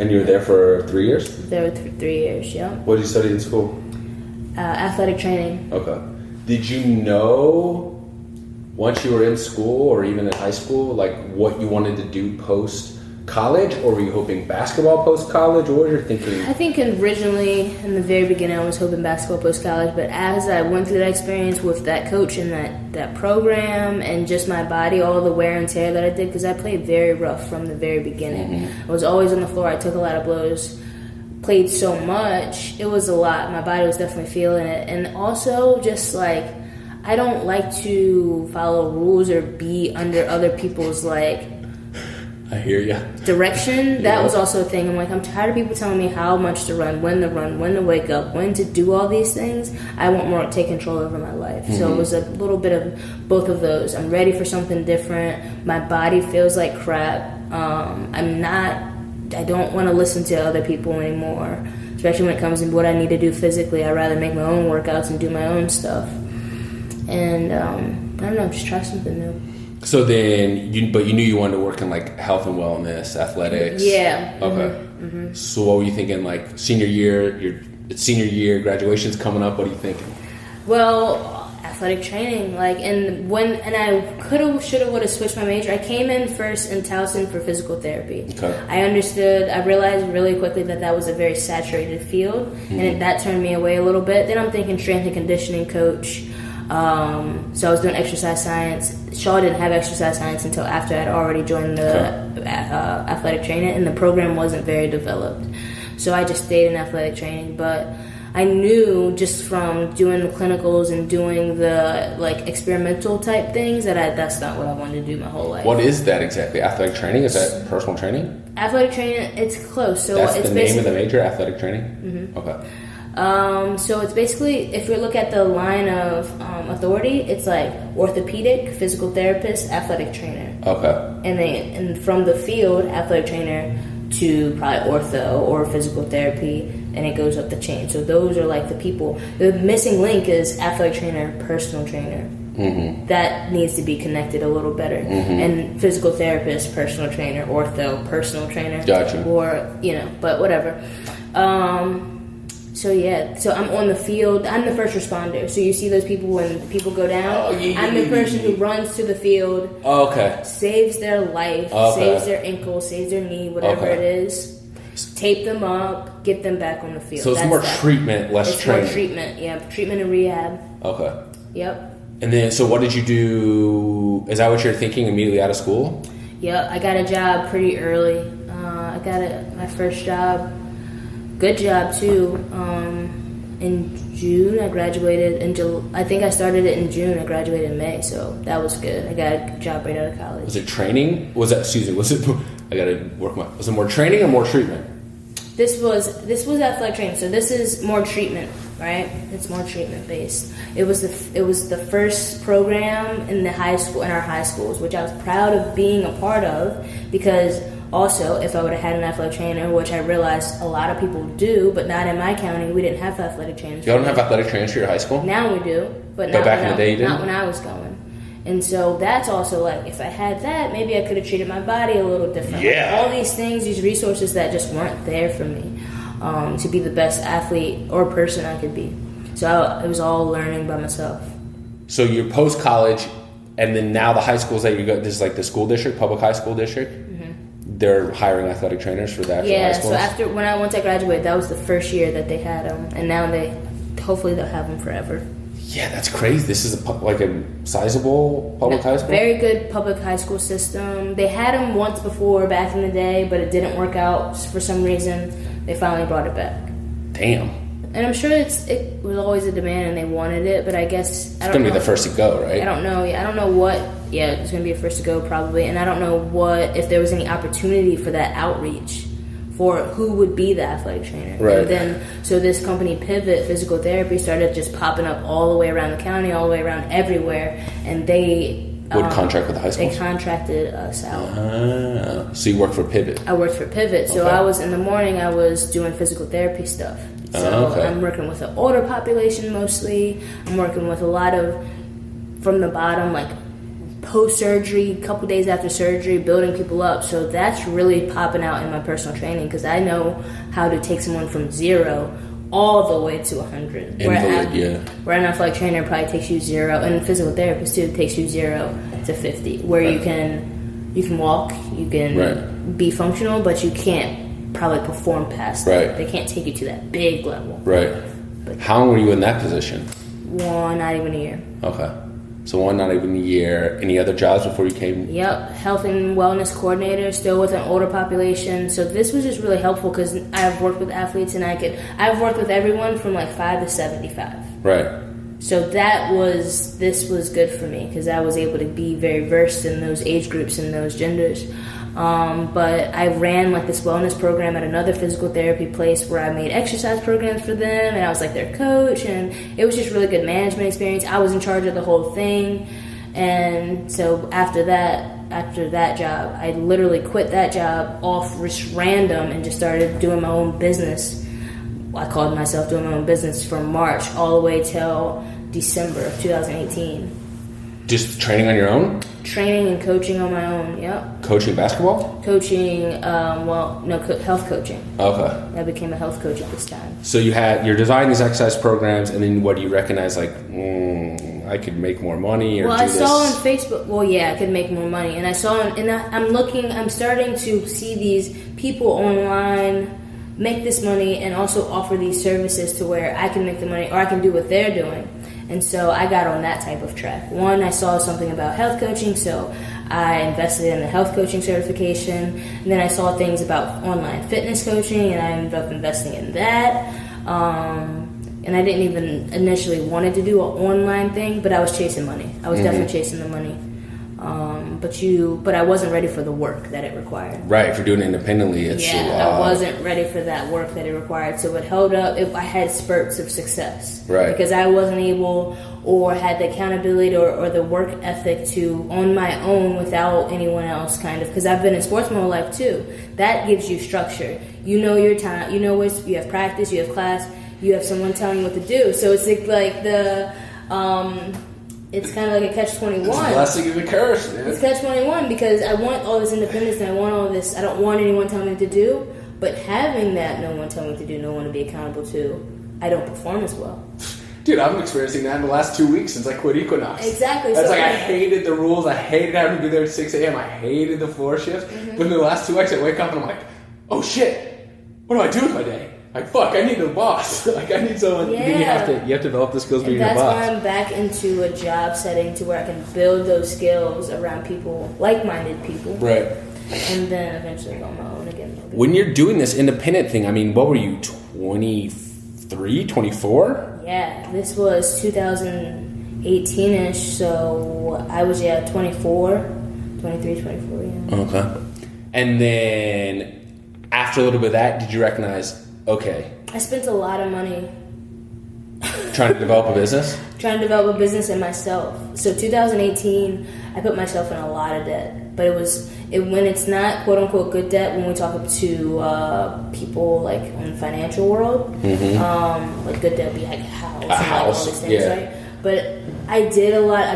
And you were there for 3 years? There were 3 years, yeah. What did you study in school? Athletic training. Okay. Did you know once you were in school or even in high school, what you wanted to do post-college? Or were you hoping basketball post-college? What were you thinking? I think originally, in the very beginning, I was hoping basketball post-college. But as I went through that experience with that coach and that program and just my body, all the wear and tear that I did, because I played very rough from the very beginning. Mm-hmm. I was always on the floor. I took a lot of blows. Played so much. It was a lot. My body was definitely feeling it. And also just I don't like to follow rules or be under other people's I hear ya. Direction. That was also a thing. I'm tired of people telling me how much to run, when to wake up, when to do all these things. I want more to take control over my life. Mm-hmm. So it was a little bit of both of those. I'm ready for something different. My body feels like crap. I don't want to listen to other people anymore, especially when it comes to what I need to do physically. I'd rather make my own workouts and do my own stuff. And I don't know, just try something new. So then, you knew you wanted to work in health and wellness, athletics. Yeah. Okay. Mm-hmm. So what were you thinking? Senior year, graduation's coming up. What are you thinking? Well, athletic training, and I should have, would have switched my major. I came in first in Towson for physical therapy. Okay. I realized really quickly that was a very saturated field, mm-hmm. and that turned me away a little bit. Then I'm thinking strength and conditioning coach. So I was doing exercise science. Shaw didn't have exercise science until after I'd already joined the athletic training, and the program wasn't very developed. So I just stayed in athletic training, but I knew just from doing the clinicals and doing the experimental type things that's not what I wanted to do my whole life. What is that exactly? Athletic training? Is that personal training? Athletic training, it's close. So that's it's the name of the major, athletic training? Mm-hmm. Okay. So it's basically, if you look at the line of authority, it's orthopedic, physical therapist, athletic trainer. Okay. And from the field, athletic trainer to probably ortho or physical therapy, and it goes up the chain. So those are the people. The missing link is athletic trainer, personal trainer. Mm-hmm. That needs to be connected a little better. Mm-hmm. And physical therapist, personal trainer, ortho, personal trainer. Gotcha. Or, but whatever. So I'm on the field. I'm the first responder. So you see those people when people go down. I'm the person who runs to the field. Okay. Saves their life. Okay. Saves their ankle. Saves their knee. Whatever it is. Tape them up. Get them back on the field. So it's more treatment, less training. It's more treatment. Yeah, treatment and rehab. Okay. Yep. And then, so what did you do? Is that what you're thinking immediately out of school? Yep. I got a job pretty early. I got my first job. Good job too. In June, I graduated. I think I started it in June. I graduated in May, so that was good. I got a job right out of college. Was it training? Was it more training or more treatment? This was athletic training, so this is more treatment. right? It's more treatment based. It was the first program in our high schools, which I was proud of being a part of, because also, if I would have had an athletic trainer, which I realized a lot of people do, but not in my county, we didn't have athletic trainers. You don't have athletic trainers for your high school? Now we do, but back in the day you didn't? Not when I was going. And so that's also like, if I had that, maybe I could have treated my body a little different. Yeah. All these things, these resources that just weren't there for me to be the best athlete or person I could be. So it was all learning by myself. So you're post-college, and then now the high schools that you go, this is like the school district, public high school district? Mm-hmm. They're hiring athletic trainers for the actual high schools? Yeah, so once I graduated, that was the first year that they had them. And now hopefully they'll have them forever. Yeah, that's crazy. This is like a sizable public high school? Very good public high school system. They had them once before back in the day, but it didn't work out for some reason. They finally brought it back. Damn. And I'm sure it was always a demand and they wanted it, but I guess... It's going to be the first to go, right? I don't know. I don't know what... Yeah, it's going to be a first to go probably. And I don't know if there was any opportunity for that outreach for who would be the athletic trainer. Right. And then, so this company, Pivot Physical Therapy, started just popping up all the way around the county, all the way around everywhere. And they... Would contract with the high schools? They contracted us out. So you work for Pivot? I worked for Pivot. So Okay. in the morning, I was doing physical therapy stuff. So Okay. I'm working with the older population mostly. I'm working with a lot of, from the bottom, like post-surgery, a couple days after surgery, building people up. So that's really popping out in my personal training, because I know how to take someone from 0 all the way to 100. Where an athletic trainer probably takes you 0, and a physical therapist too takes you 0 to 50. Where you can walk, you can be functional, but you can't probably perform past that. They can't take you to that big level. Right. But how long were you in that position? Not even a year. Okay. So not even a year. Any other jobs before you came? Yep, health and wellness coordinator, still with an older population. So this was just really helpful because I've worked with athletes and I've worked with everyone from like 5 to 75. Right. So this was good for me because I was able to be very versed in those age groups and those genders. But I ran like this wellness program at another physical therapy place where I made exercise programs for them, and I was like their coach, and it was just really good management experience. I was in charge of the whole thing. And so after that job, I literally quit that job off just random and just started doing my own business. I called myself doing my own business from March all the way till December of 2018. Just training on your own? Training and coaching on my own, yep. Coaching basketball? Coaching, health coaching. Okay. I became a health coach at this time. So you're designing these exercise programs, and then what do you recognize, like, I could make more money, or I saw on Facebook, I could make more money. And I saw, I'm starting to see these people online make this money and also offer these services to where I can make the money, or I can do what they're doing. And so I got on that type of track. One, I saw something about health coaching, so I invested in the health coaching certification. And then I saw things about online fitness coaching, and I ended up investing in that. And I didn't even initially wanted to do an online thing, but I was chasing money. I was definitely chasing the money. But I wasn't ready for the work that it required. Right, if you're doing it independently, I wasn't ready for that work that it required. So it held up if I had spurts of success. Right. Because I wasn't able or had the accountability or the work ethic to on my own without anyone else kind of. Because I've been in sports my whole life too. That gives you structure. You know your time. You know you have practice, you have class, you have someone telling you what to do. So it's like the... it's kind of like a catch-21. It's a blessing and a curse, dude. It's catch-21 because I want all this independence and I want all this. I don't want anyone telling me what to do, but having that no one telling me what to do, no one to be accountable to, I don't perform as well. Dude, I'm experiencing that in the last 2 weeks since I quit Equinox. Exactly. That's I hated the rules. I hated having to be there at 6 a.m. I hated the floor shift. Mm-hmm. But in the last 2 weeks, I wake up and I'm like, oh shit, what do I do with my day? Like, fuck, I need a boss. Like, I need someone. Yeah. You have to develop the skills being your boss. That's why I'm back into a job setting to where I can build those skills around people, like-minded people. Right. And then eventually go on my own again. When you're doing this independent thing, I mean, what were you, 23, 24? Yeah, this was 2018-ish, so I was, 23, 24, yeah. Okay. And then, after a little bit of that, did you recognize... Okay. I spent a lot of money Trying to develop a business? Trying to develop a business and myself. So 2018, I put myself in a lot of debt. But when it's not quote unquote good debt, when we talk to people like in the financial world, like good debt be like a house, like all these things, right? But I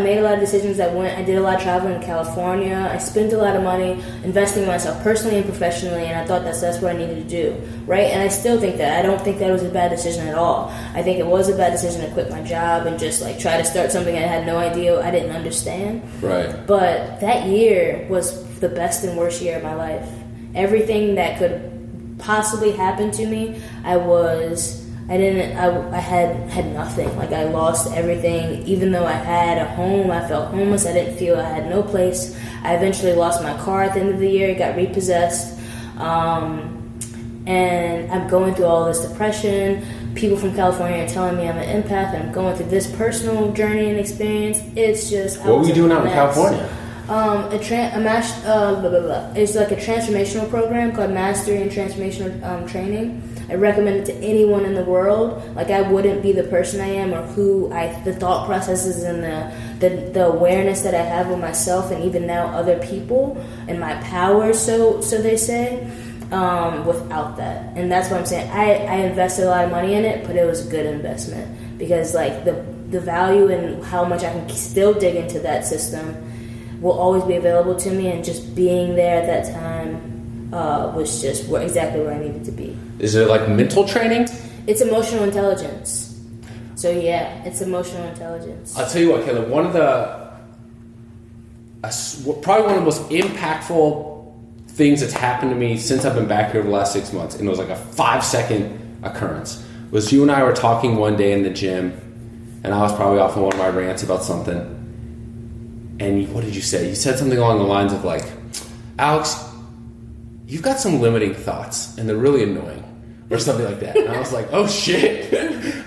made a lot of decisions. I did a lot of traveling in California. I spent a lot of money investing in myself personally and professionally, and I thought that's what I needed to do, right? And I still think that. I don't think that was a bad decision at all. I think it was a bad decision to quit my job and just like try to start something I had no idea, I didn't understand. Right. But that year was the best and worst year of my life. Everything that could possibly happen to me, I had nothing. Like, I lost everything. Even though I had a home, I felt homeless. I didn't feel I had no place. I eventually lost my car at the end of the year. It got repossessed. And I'm going through all this depression. People from California are telling me I'm an empath, and I'm going through this personal journey and experience. It's just... What were you doing out in California? It's like a transformational program called Mastery and Transformational Training. I recommend it to anyone in the world. Like, I wouldn't be the person I am, or the thought processes and the awareness that I have of myself, and even now other people, and my power, so they say, without that. And that's what I'm saying. I invested a lot of money in it, but it was a good investment, because like the value and how much I can still dig into that system will always be available to me, and just being there at that time was just exactly where I needed to be. Is it like mental training? It's emotional intelligence. So yeah, it's emotional intelligence. I'll tell you what, Caleb, probably one of the most impactful things that's happened to me since I've been back here over the last 6 months, and it was like a 5-second occurrence, was you and I were talking one day in the gym, and I was probably off on one of my rants about something. And what did you say? You said something along the lines of like, Alex, you've got some limiting thoughts, and they're really annoying, or something like that. And I was like, oh shit.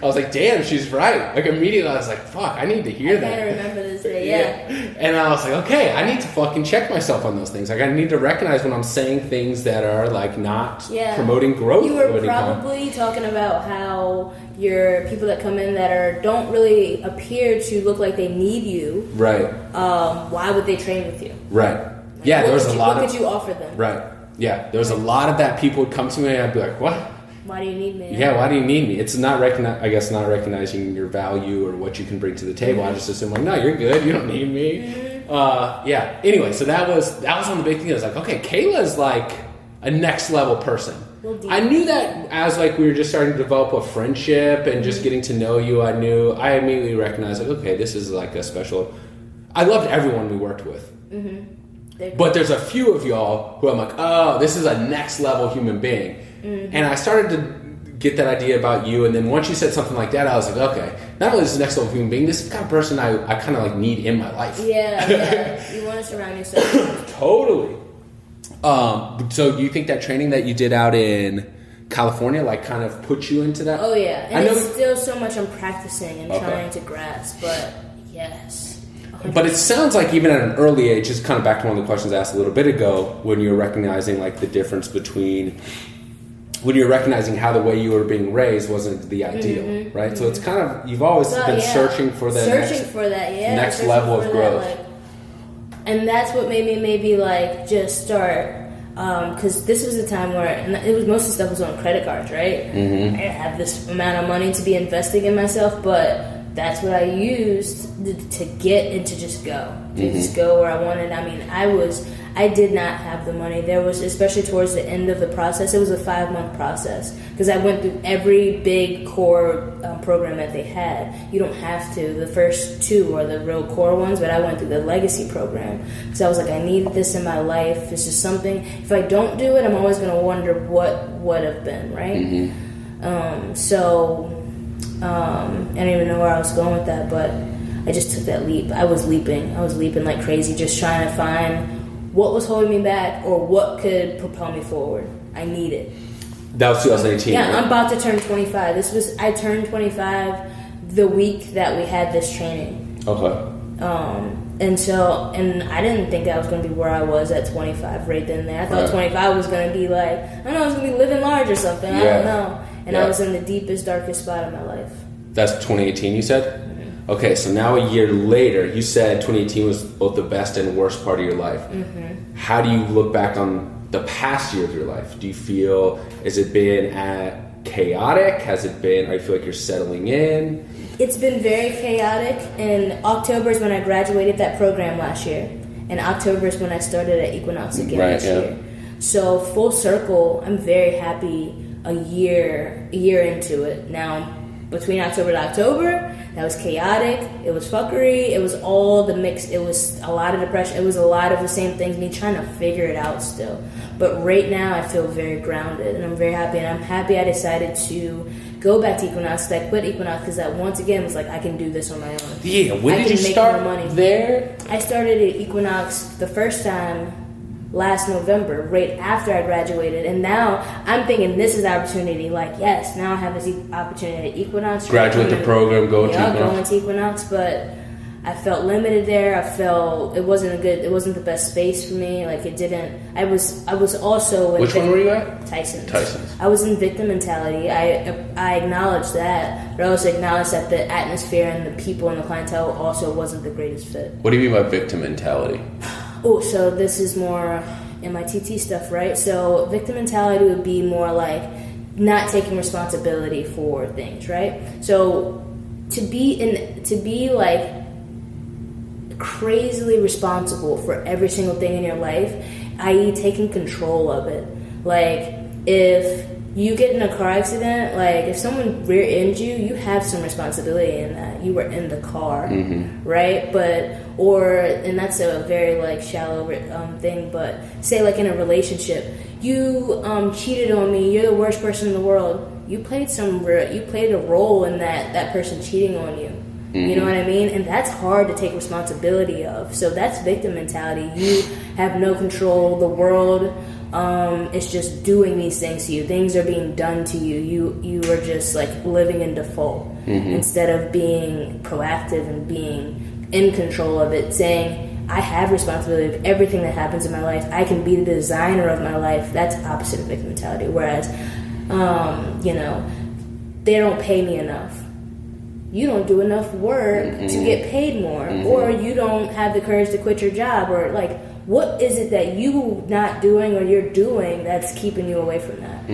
I was like, damn, she's right. Like, immediately I was like, fuck, I need to hear that. I kind of remember this day, yeah. And I was like, okay, I need to fucking check myself on those things. Like, I need to recognize when I'm saying things that are like not promoting growth. You were probably talking about how your people that come in that don't really appear to look like they need you. Right. Why would they train with you? Right. Like, yeah, there was a lot of... What could you offer them? Right. Yeah, there was a lot of that. People would come to me and I'd be like, what? Why do you need me? Yeah, why do you need me? It's not not recognizing your value or what you can bring to the table. I just assume like, no, you're good. You don't need me. Yeah. Anyway, so that was one of the big things. I was like, okay, Kayla's like a next level person. I knew that as like we were just starting to develop a friendship and just getting to know you. I immediately recognized like, okay, this is like a special. I loved everyone we worked with. But there's a few of y'all who I'm like, oh, this is a next level human being. And I started to get that idea about you. And then once you said something like that, I was like, okay, not only is this next level human being, this is the kind of person I kind of like need in my life. Yeah. You want to surround yourself. Totally. So do you think that training that you did out in California like kind of put you into that? Oh, yeah. And it's still so much I'm practicing and trying to grasp. But yes. But it sounds like even at an early age, just kind of back to one of the questions I asked a little bit ago, when you're recognizing like the difference between when you're recognizing how the way you were being raised wasn't the ideal, right? So it's kind of, you've always been searching for that next level of growth. And that's what made me maybe like just start, because this was a time where it was, most of the stuff was on credit cards, right? I didn't have this amount of money to be investing in myself, but that's what I used to get and to just go. To just go where I wanted. I mean, I did not have the money. There was, especially towards the end of the process, it was a 5-month process. Because I went through every big core program that they had. You don't have to. The first 2 are the real core ones, but I went through the legacy program. Because I was like, I need this in my life. It's just something, if I don't do it, I'm always going to wonder what would have been, right? I don't even know where I was going with that, but I just took that leap. I was leaping like crazy, just trying to find what was holding me back or what could propel me forward. I need it. That was 2018. Yeah, right? I'm about to turn 25. I turned 25 the week that we had this training. Okay. And I didn't think I was going to be where I was at 25 right then and there. I thought 25 was going to be like, I don't know, I was going to be living large or something. I don't know. And I was in the deepest, darkest spot of my life. That's 2018, you said? Mm-hmm. Okay, so now a year later, you said 2018 was both the best and worst part of your life. Mm-hmm. How do you look back on the past year of your life? Do you feel, has it been chaotic? Has it been, I feel like you're settling in? It's been very chaotic, and October is when I graduated that program last year, and October is when I started at Equinox again this year. So full circle, I'm very happy a year into it. Now, between October to October, that was chaotic, it was fuckery, it was all the mix, it was a lot of depression, it was a lot of the same things, me trying to figure it out still. But right now, I feel very grounded, and I'm very happy, and I'm happy I decided to go back to Equinox, because I quit Equinox, because that once again was like, I can do this on my own. Yeah, when did you start there? I started at Equinox the first time last November, right after I graduated, and now I'm thinking this is the opportunity. Like, yes, now I have this opportunity at Equinox. Graduate the program, go to Equinox. Going to Equinox, but I felt limited there. I felt it wasn't the best space for me. Like, it didn't. I was also. Which one were you at? Tyson's. I was in victim mentality. I acknowledged that, but I also acknowledged that the atmosphere and the people and the clientele also wasn't the greatest fit. What do you mean by victim mentality? Oh, so this is more MITT stuff, right? So victim mentality would be more like not taking responsibility for things, right? So to be like crazily responsible for every single thing in your life, i.e. taking control of it. Like, if you get in a car accident, like if someone rear-ends you, you have some responsibility in that. You were in the car, right? And that's a very like shallow thing, but say like in a relationship, you cheated on me, you're the worst person in the world. You played a role in that person cheating on you. You know what I mean? And that's hard to take responsibility of. So that's victim mentality. You have no control. The world is just doing these things to you. Things are being done to you. You are just like living in default instead of being proactive and being in control of it, saying, I have responsibility of everything that happens in my life. I can be the designer of my life. That's opposite of victim mentality. Whereas, they don't pay me enough. You don't do enough work to get paid more, or you don't have the courage to quit your job, or like, what is it that you not doing or you're doing that's keeping you away from that?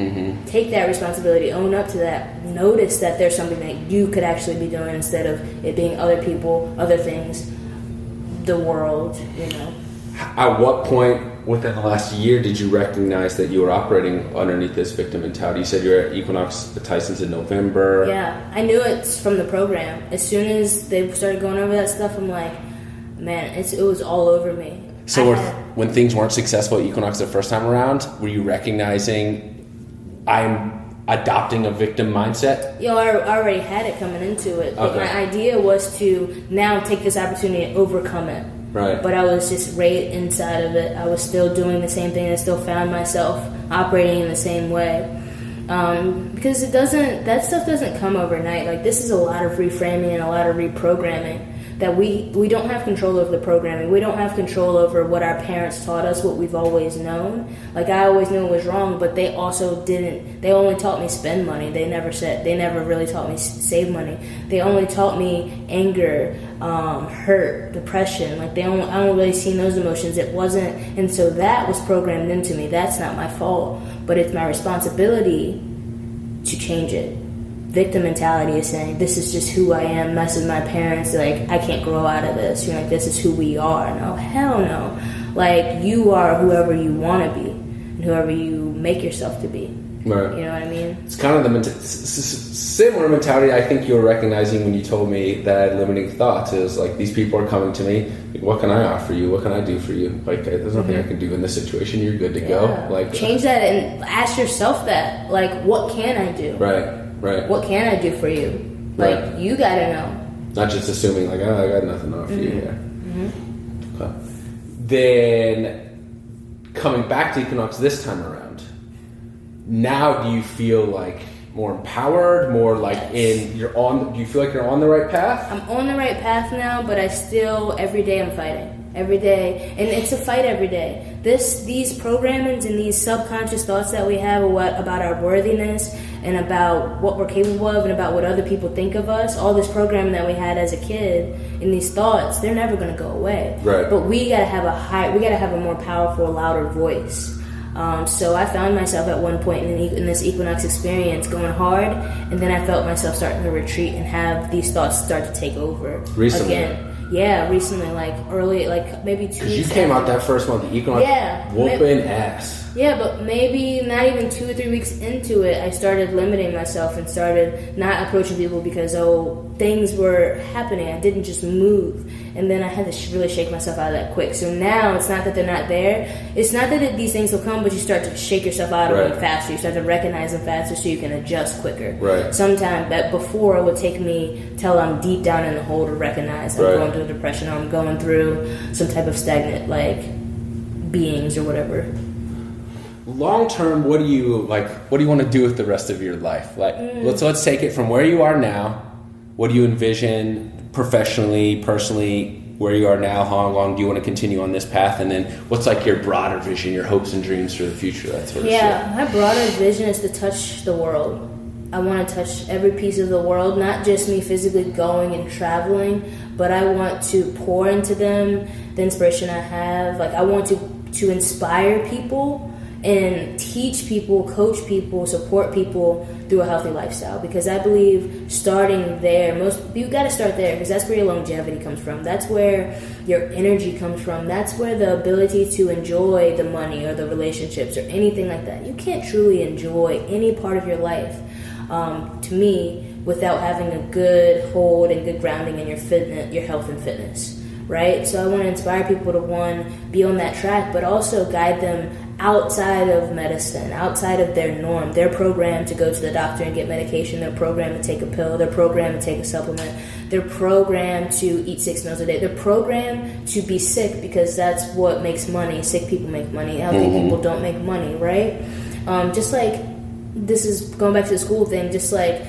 Take that responsibility, own up to that, notice that there's something that you could actually be doing instead of it being other people, other things, the world, At what point within the last year did you recognize that you were operating underneath this victim mentality? You said you were at Equinox at Tyson's in November. Yeah, I knew it from the program. As soon as they started going over that stuff, I'm like, man, it was all over me. So when things weren't successful at Equinox the first time around, were you recognizing I'm adopting a victim mindset? I already had it coming into it. But my idea was to now take this opportunity and overcome it. Right. But I was just right inside of it. I was still doing the same thing. I still found myself operating in the same way. Because that stuff doesn't come overnight. Like, this is a lot of reframing and a lot of reprogramming. That we don't have control over the programming. We don't have control over what our parents taught us, what we've always known. Like, I always knew it was wrong, but they also didn't. They only taught me spend money. They never really taught me save money. They only taught me anger, hurt, depression. Like, I don't really see those emotions. It wasn't, and so that was programmed into me. That's not my fault, but it's my responsibility to change it. Victim mentality is saying, this is just who I am, messing my parents, like, I can't grow out of this. You're like, this is who we are. No, hell no. Like, you are whoever you want to be and whoever you make yourself to be. Right. You know what I mean? It's kind of the similar mentality I think you were recognizing when you told me that I had limiting thoughts. Is like, these people are coming to me, like, what can I offer you? What can I do for you? Like, there's nothing I can do in this situation. You're good to go. Like, change that and ask yourself that. Like, what can I do? Right. What can I do for you? Like, you gotta know. Not just assuming, like, I got nothing to offer you here. Okay. Then, coming back to Equinox this time around, now do you feel like more empowered, more like do you feel like you're on the right path? I'm on the right path now, but I still, every day I'm fighting. Every day, and it's a fight every day. These programmings and these subconscious thoughts that we have about our worthiness and about what we're capable of and about what other people think of us, all this programming that we had as a kid and these thoughts, they're never going to go away. Right. But we gotta have a more powerful, louder voice. So I found myself at one point in this equinox experience going hard, and then I felt myself starting to retreat and have these thoughts start to take over recently. Again. Yeah, recently, like early, like maybe 2 weeks. Because you came out that first month, the equinox, whooping ass. Yeah, but maybe not even 2 or 3 weeks into it, I started limiting myself and started not approaching people because, things were happening. I didn't just move. And then I had to really shake myself out of that quick. So now it's not that they're not there. It's not that these things will come, but you start to shake yourself out of them faster. You start to recognize them faster so you can adjust quicker. Right. Sometimes that before it would take me till I'm deep down in the hole to recognize I'm going through a depression or I'm going through some type of stagnant, beings or whatever. Long term, what do you want to do with the rest of your life? Let's take it from where you are now. What do you envision professionally, personally, where you are now? How long do you want to continue on this path? And then what's your broader vision, your hopes and dreams for the future? That sort of shit. My broader vision is to touch the world. I want to touch every piece of the world, not just me physically going and traveling, but I want to pour into them the inspiration I have. I want to inspire people and teach people, coach people, support people through a healthy lifestyle. Because I believe starting there, you got to start there because that's where your longevity comes from. That's where your energy comes from. That's where the ability to enjoy the money or the relationships or anything like that. You can't truly enjoy any part of your life, to me, without having a good hold and good grounding in your health and fitness. Right? So I want to inspire people to, one, be on that track, but also guide them outside of medicine, outside of their norm. They're programmed to go to the doctor and get medication. They're programmed to take a pill. They're programmed to take a supplement. They're programmed to eat 6 meals a day. They're programmed to be sick because that's what makes money. Sick people make money. Healthy people don't make money, right? Just like, this is going back to the school thing, just like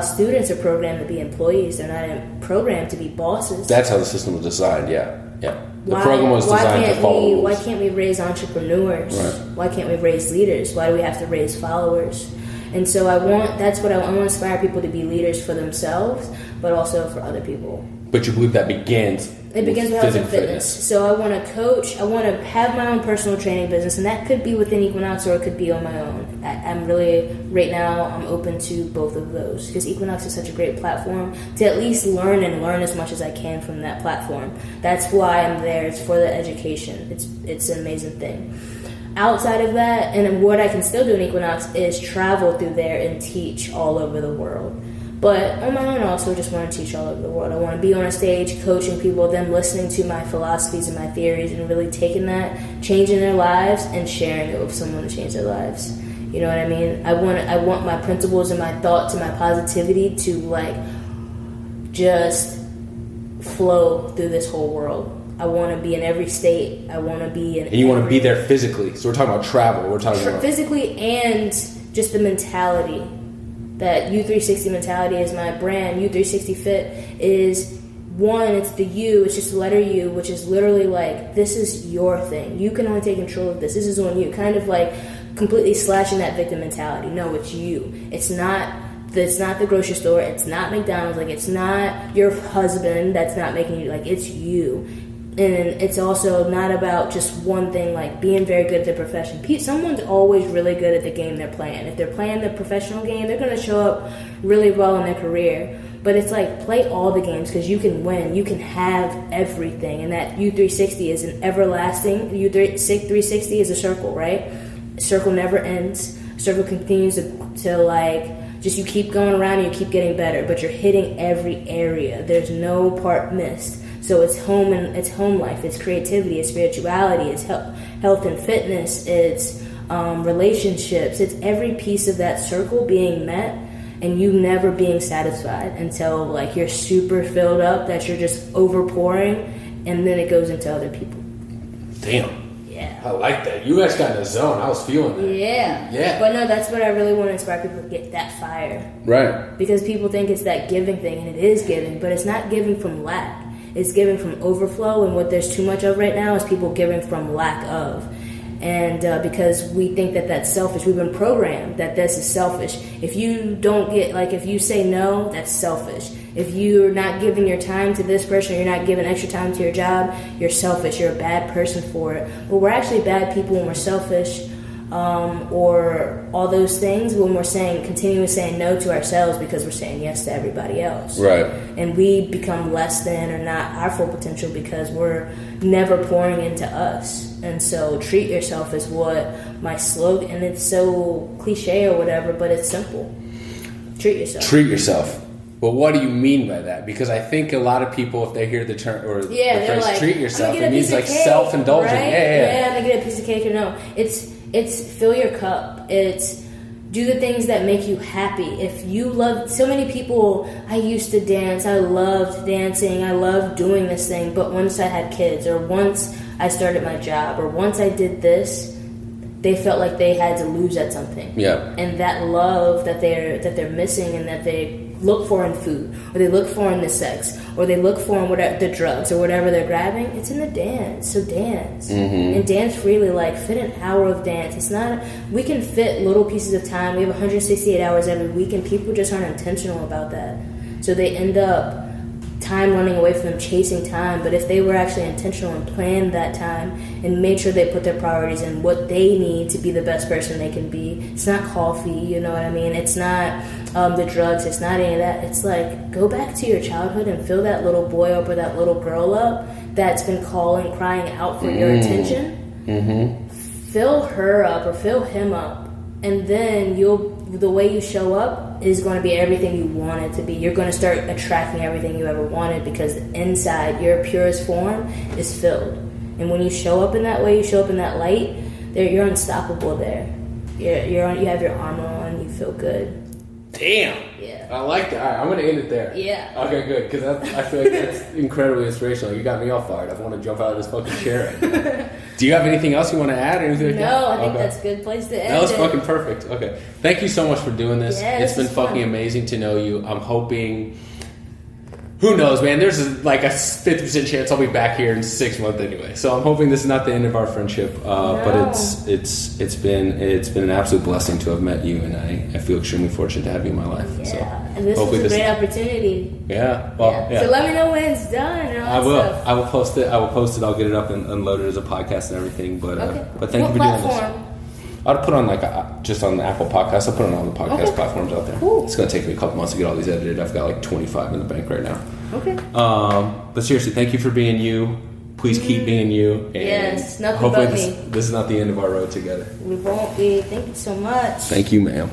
students are programmed to be employees. They're not programmed to be bosses. That's how the system was designed, yeah. The program was designed to follow rules. Why can't we raise entrepreneurs? Right. Why can't we raise leaders? Why do we have to raise followers? And so I want to inspire people to be leaders for themselves, but also for other people. But you believe that begins with health and fitness. So I want to coach. I want to have my own personal training business, and that could be within Equinox or it could be on my own. I'm really, right now, I'm open to both of those because Equinox is such a great platform to at least learn as much as I can from that platform. That's why I'm there. It's for the education. It's an amazing thing. Outside of that, and what I can still do in Equinox is travel through there and teach all over the world. But on my own, I also just want to teach all over the world. I want to be on a stage coaching people, them listening to my philosophies and my theories and really taking that, changing their lives, and sharing it with someone to change their lives. You know what I mean? I want my principles and my thoughts and my positivity to just flow through this whole world. I want to be in every state. I want to be in. And you want to be there physically. So we're talking about travel. We're talking about physically and just the mentality. That U360 mentality is my brand. U360 Fit is one. It's the U. It's just the letter U, which is literally this is your thing. You can only take control of this. This is on you. Kind of completely slashing that victim mentality. No, it's you. It's not the grocery store. It's not McDonald's. It's not your husband that's not making you. It's you. And it's also not about just one thing, being very good at their profession. Someone's always really good at the game they're playing. If they're playing the professional game, they're going to show up really well in their career. But it's play all the games because you can win. You can have everything. And that U360 is an everlasting. U360 is a circle, right? A circle never ends. A circle continues to just you keep going around and you keep getting better. But you're hitting every area. There's no part missed. So it's home and it's home life, it's creativity, it's spirituality, it's health and fitness, it's relationships, it's every piece of that circle being met and you never being satisfied until you're super filled up that you're just overpouring and then it goes into other people. Damn. Yeah. I like that. You guys got in the zone. I was feeling that. Yeah. Yeah. But no, that's what I really want to inspire people to get, that fire. Right. Because people think it's that giving thing, and it is giving, but it's not giving from lack. It's giving from overflow, and what there's too much of right now is people giving from lack of. And because we think that that's selfish, we've been programmed that this is selfish. If you don't get, like, if you say no, that's selfish. If you're not giving your time to this person, you're not giving extra time to your job, you're selfish. You're a bad person for it. But we're actually bad people when we're selfish, or all those things when we're continuously saying no to ourselves because we're saying yes to everybody else. Right. And we become less than or not our full potential because we're never pouring into us. And so treat yourself is what my slogan, and it's so cliche or whatever, but it's simple. Treat yourself. Treat yourself. Well, what do you mean by that? Because I think a lot of people, if they hear the term or the phrase like, treat yourself, it means means like cake, self-indulgent. Right? Yeah. I'm gonna get a piece of cake or no. It's fill your cup. It's do the things that make you happy. If you love, so many people, I used to dance, I loved dancing, I loved doing this thing, but once I had kids, or once I started my job, or once I did this, they felt like they had to lose at something. Yeah. And that love that they're missing, and that they look for in food, or they look for in the sex, or they look for in whatever, the drugs or whatever they're grabbing, it's in the dance. So dance. And dance freely. Like, fit an hour of dance. It's not, we can fit little pieces of time. We have 168 hours every week, and people just aren't intentional about that. So they end up time running away from them, chasing time. But if they were actually intentional and planned that time and made sure they put their priorities in what they need to be the best person they can be, it's not coffee, you know what I mean? It's not the drugs, it's not any of that. It's like, go back to your childhood and fill that little boy up or that little girl up that's been calling, crying out for your attention. Fill her up or fill him up, and then the way you show up is going to be everything you want it to be. You're going to start attracting everything you ever wanted, because inside your purest form is filled. And when you show up in that way, you show up in that light, you're unstoppable there. You have your armor on, you feel good. Damn. Yeah. I like that. All right, I'm going to end it there. Yeah. Okay, good, because I feel like that's incredibly inspirational. You got me all fired. I want to jump out of this fucking chair right now. Do you have anything else you want to add or anything like that? No, I think that's a good place to end. That was fucking perfect. Okay. Thank you so much for doing this. Yeah, it's been fucking amazing to know you. I'm hoping... Who knows, man? There's like a 50% chance I'll be back here in 6 months anyway. So I'm hoping this is not the end of our friendship. But it's been an absolute blessing to have met you, and I feel extremely fortunate to have you in my life. Yeah, so and this was a great opportunity. Yeah. Well, yeah. So let me know when it's done. And all I will. Stuff. I will post it. I'll get it up and load it as a podcast and everything. But thank you for doing this. I'll put on just on the Apple podcast. I'll put it on all the podcast platforms out there. Cool. It's going to take me a couple months to get all these edited. I've got like 25 in the bank right now. Okay. But seriously, thank you for being you. Please keep being you. And yes, nothing hopefully but me. This is not the end of our road together. We won't be. Thank you so much. Thank you, ma'am.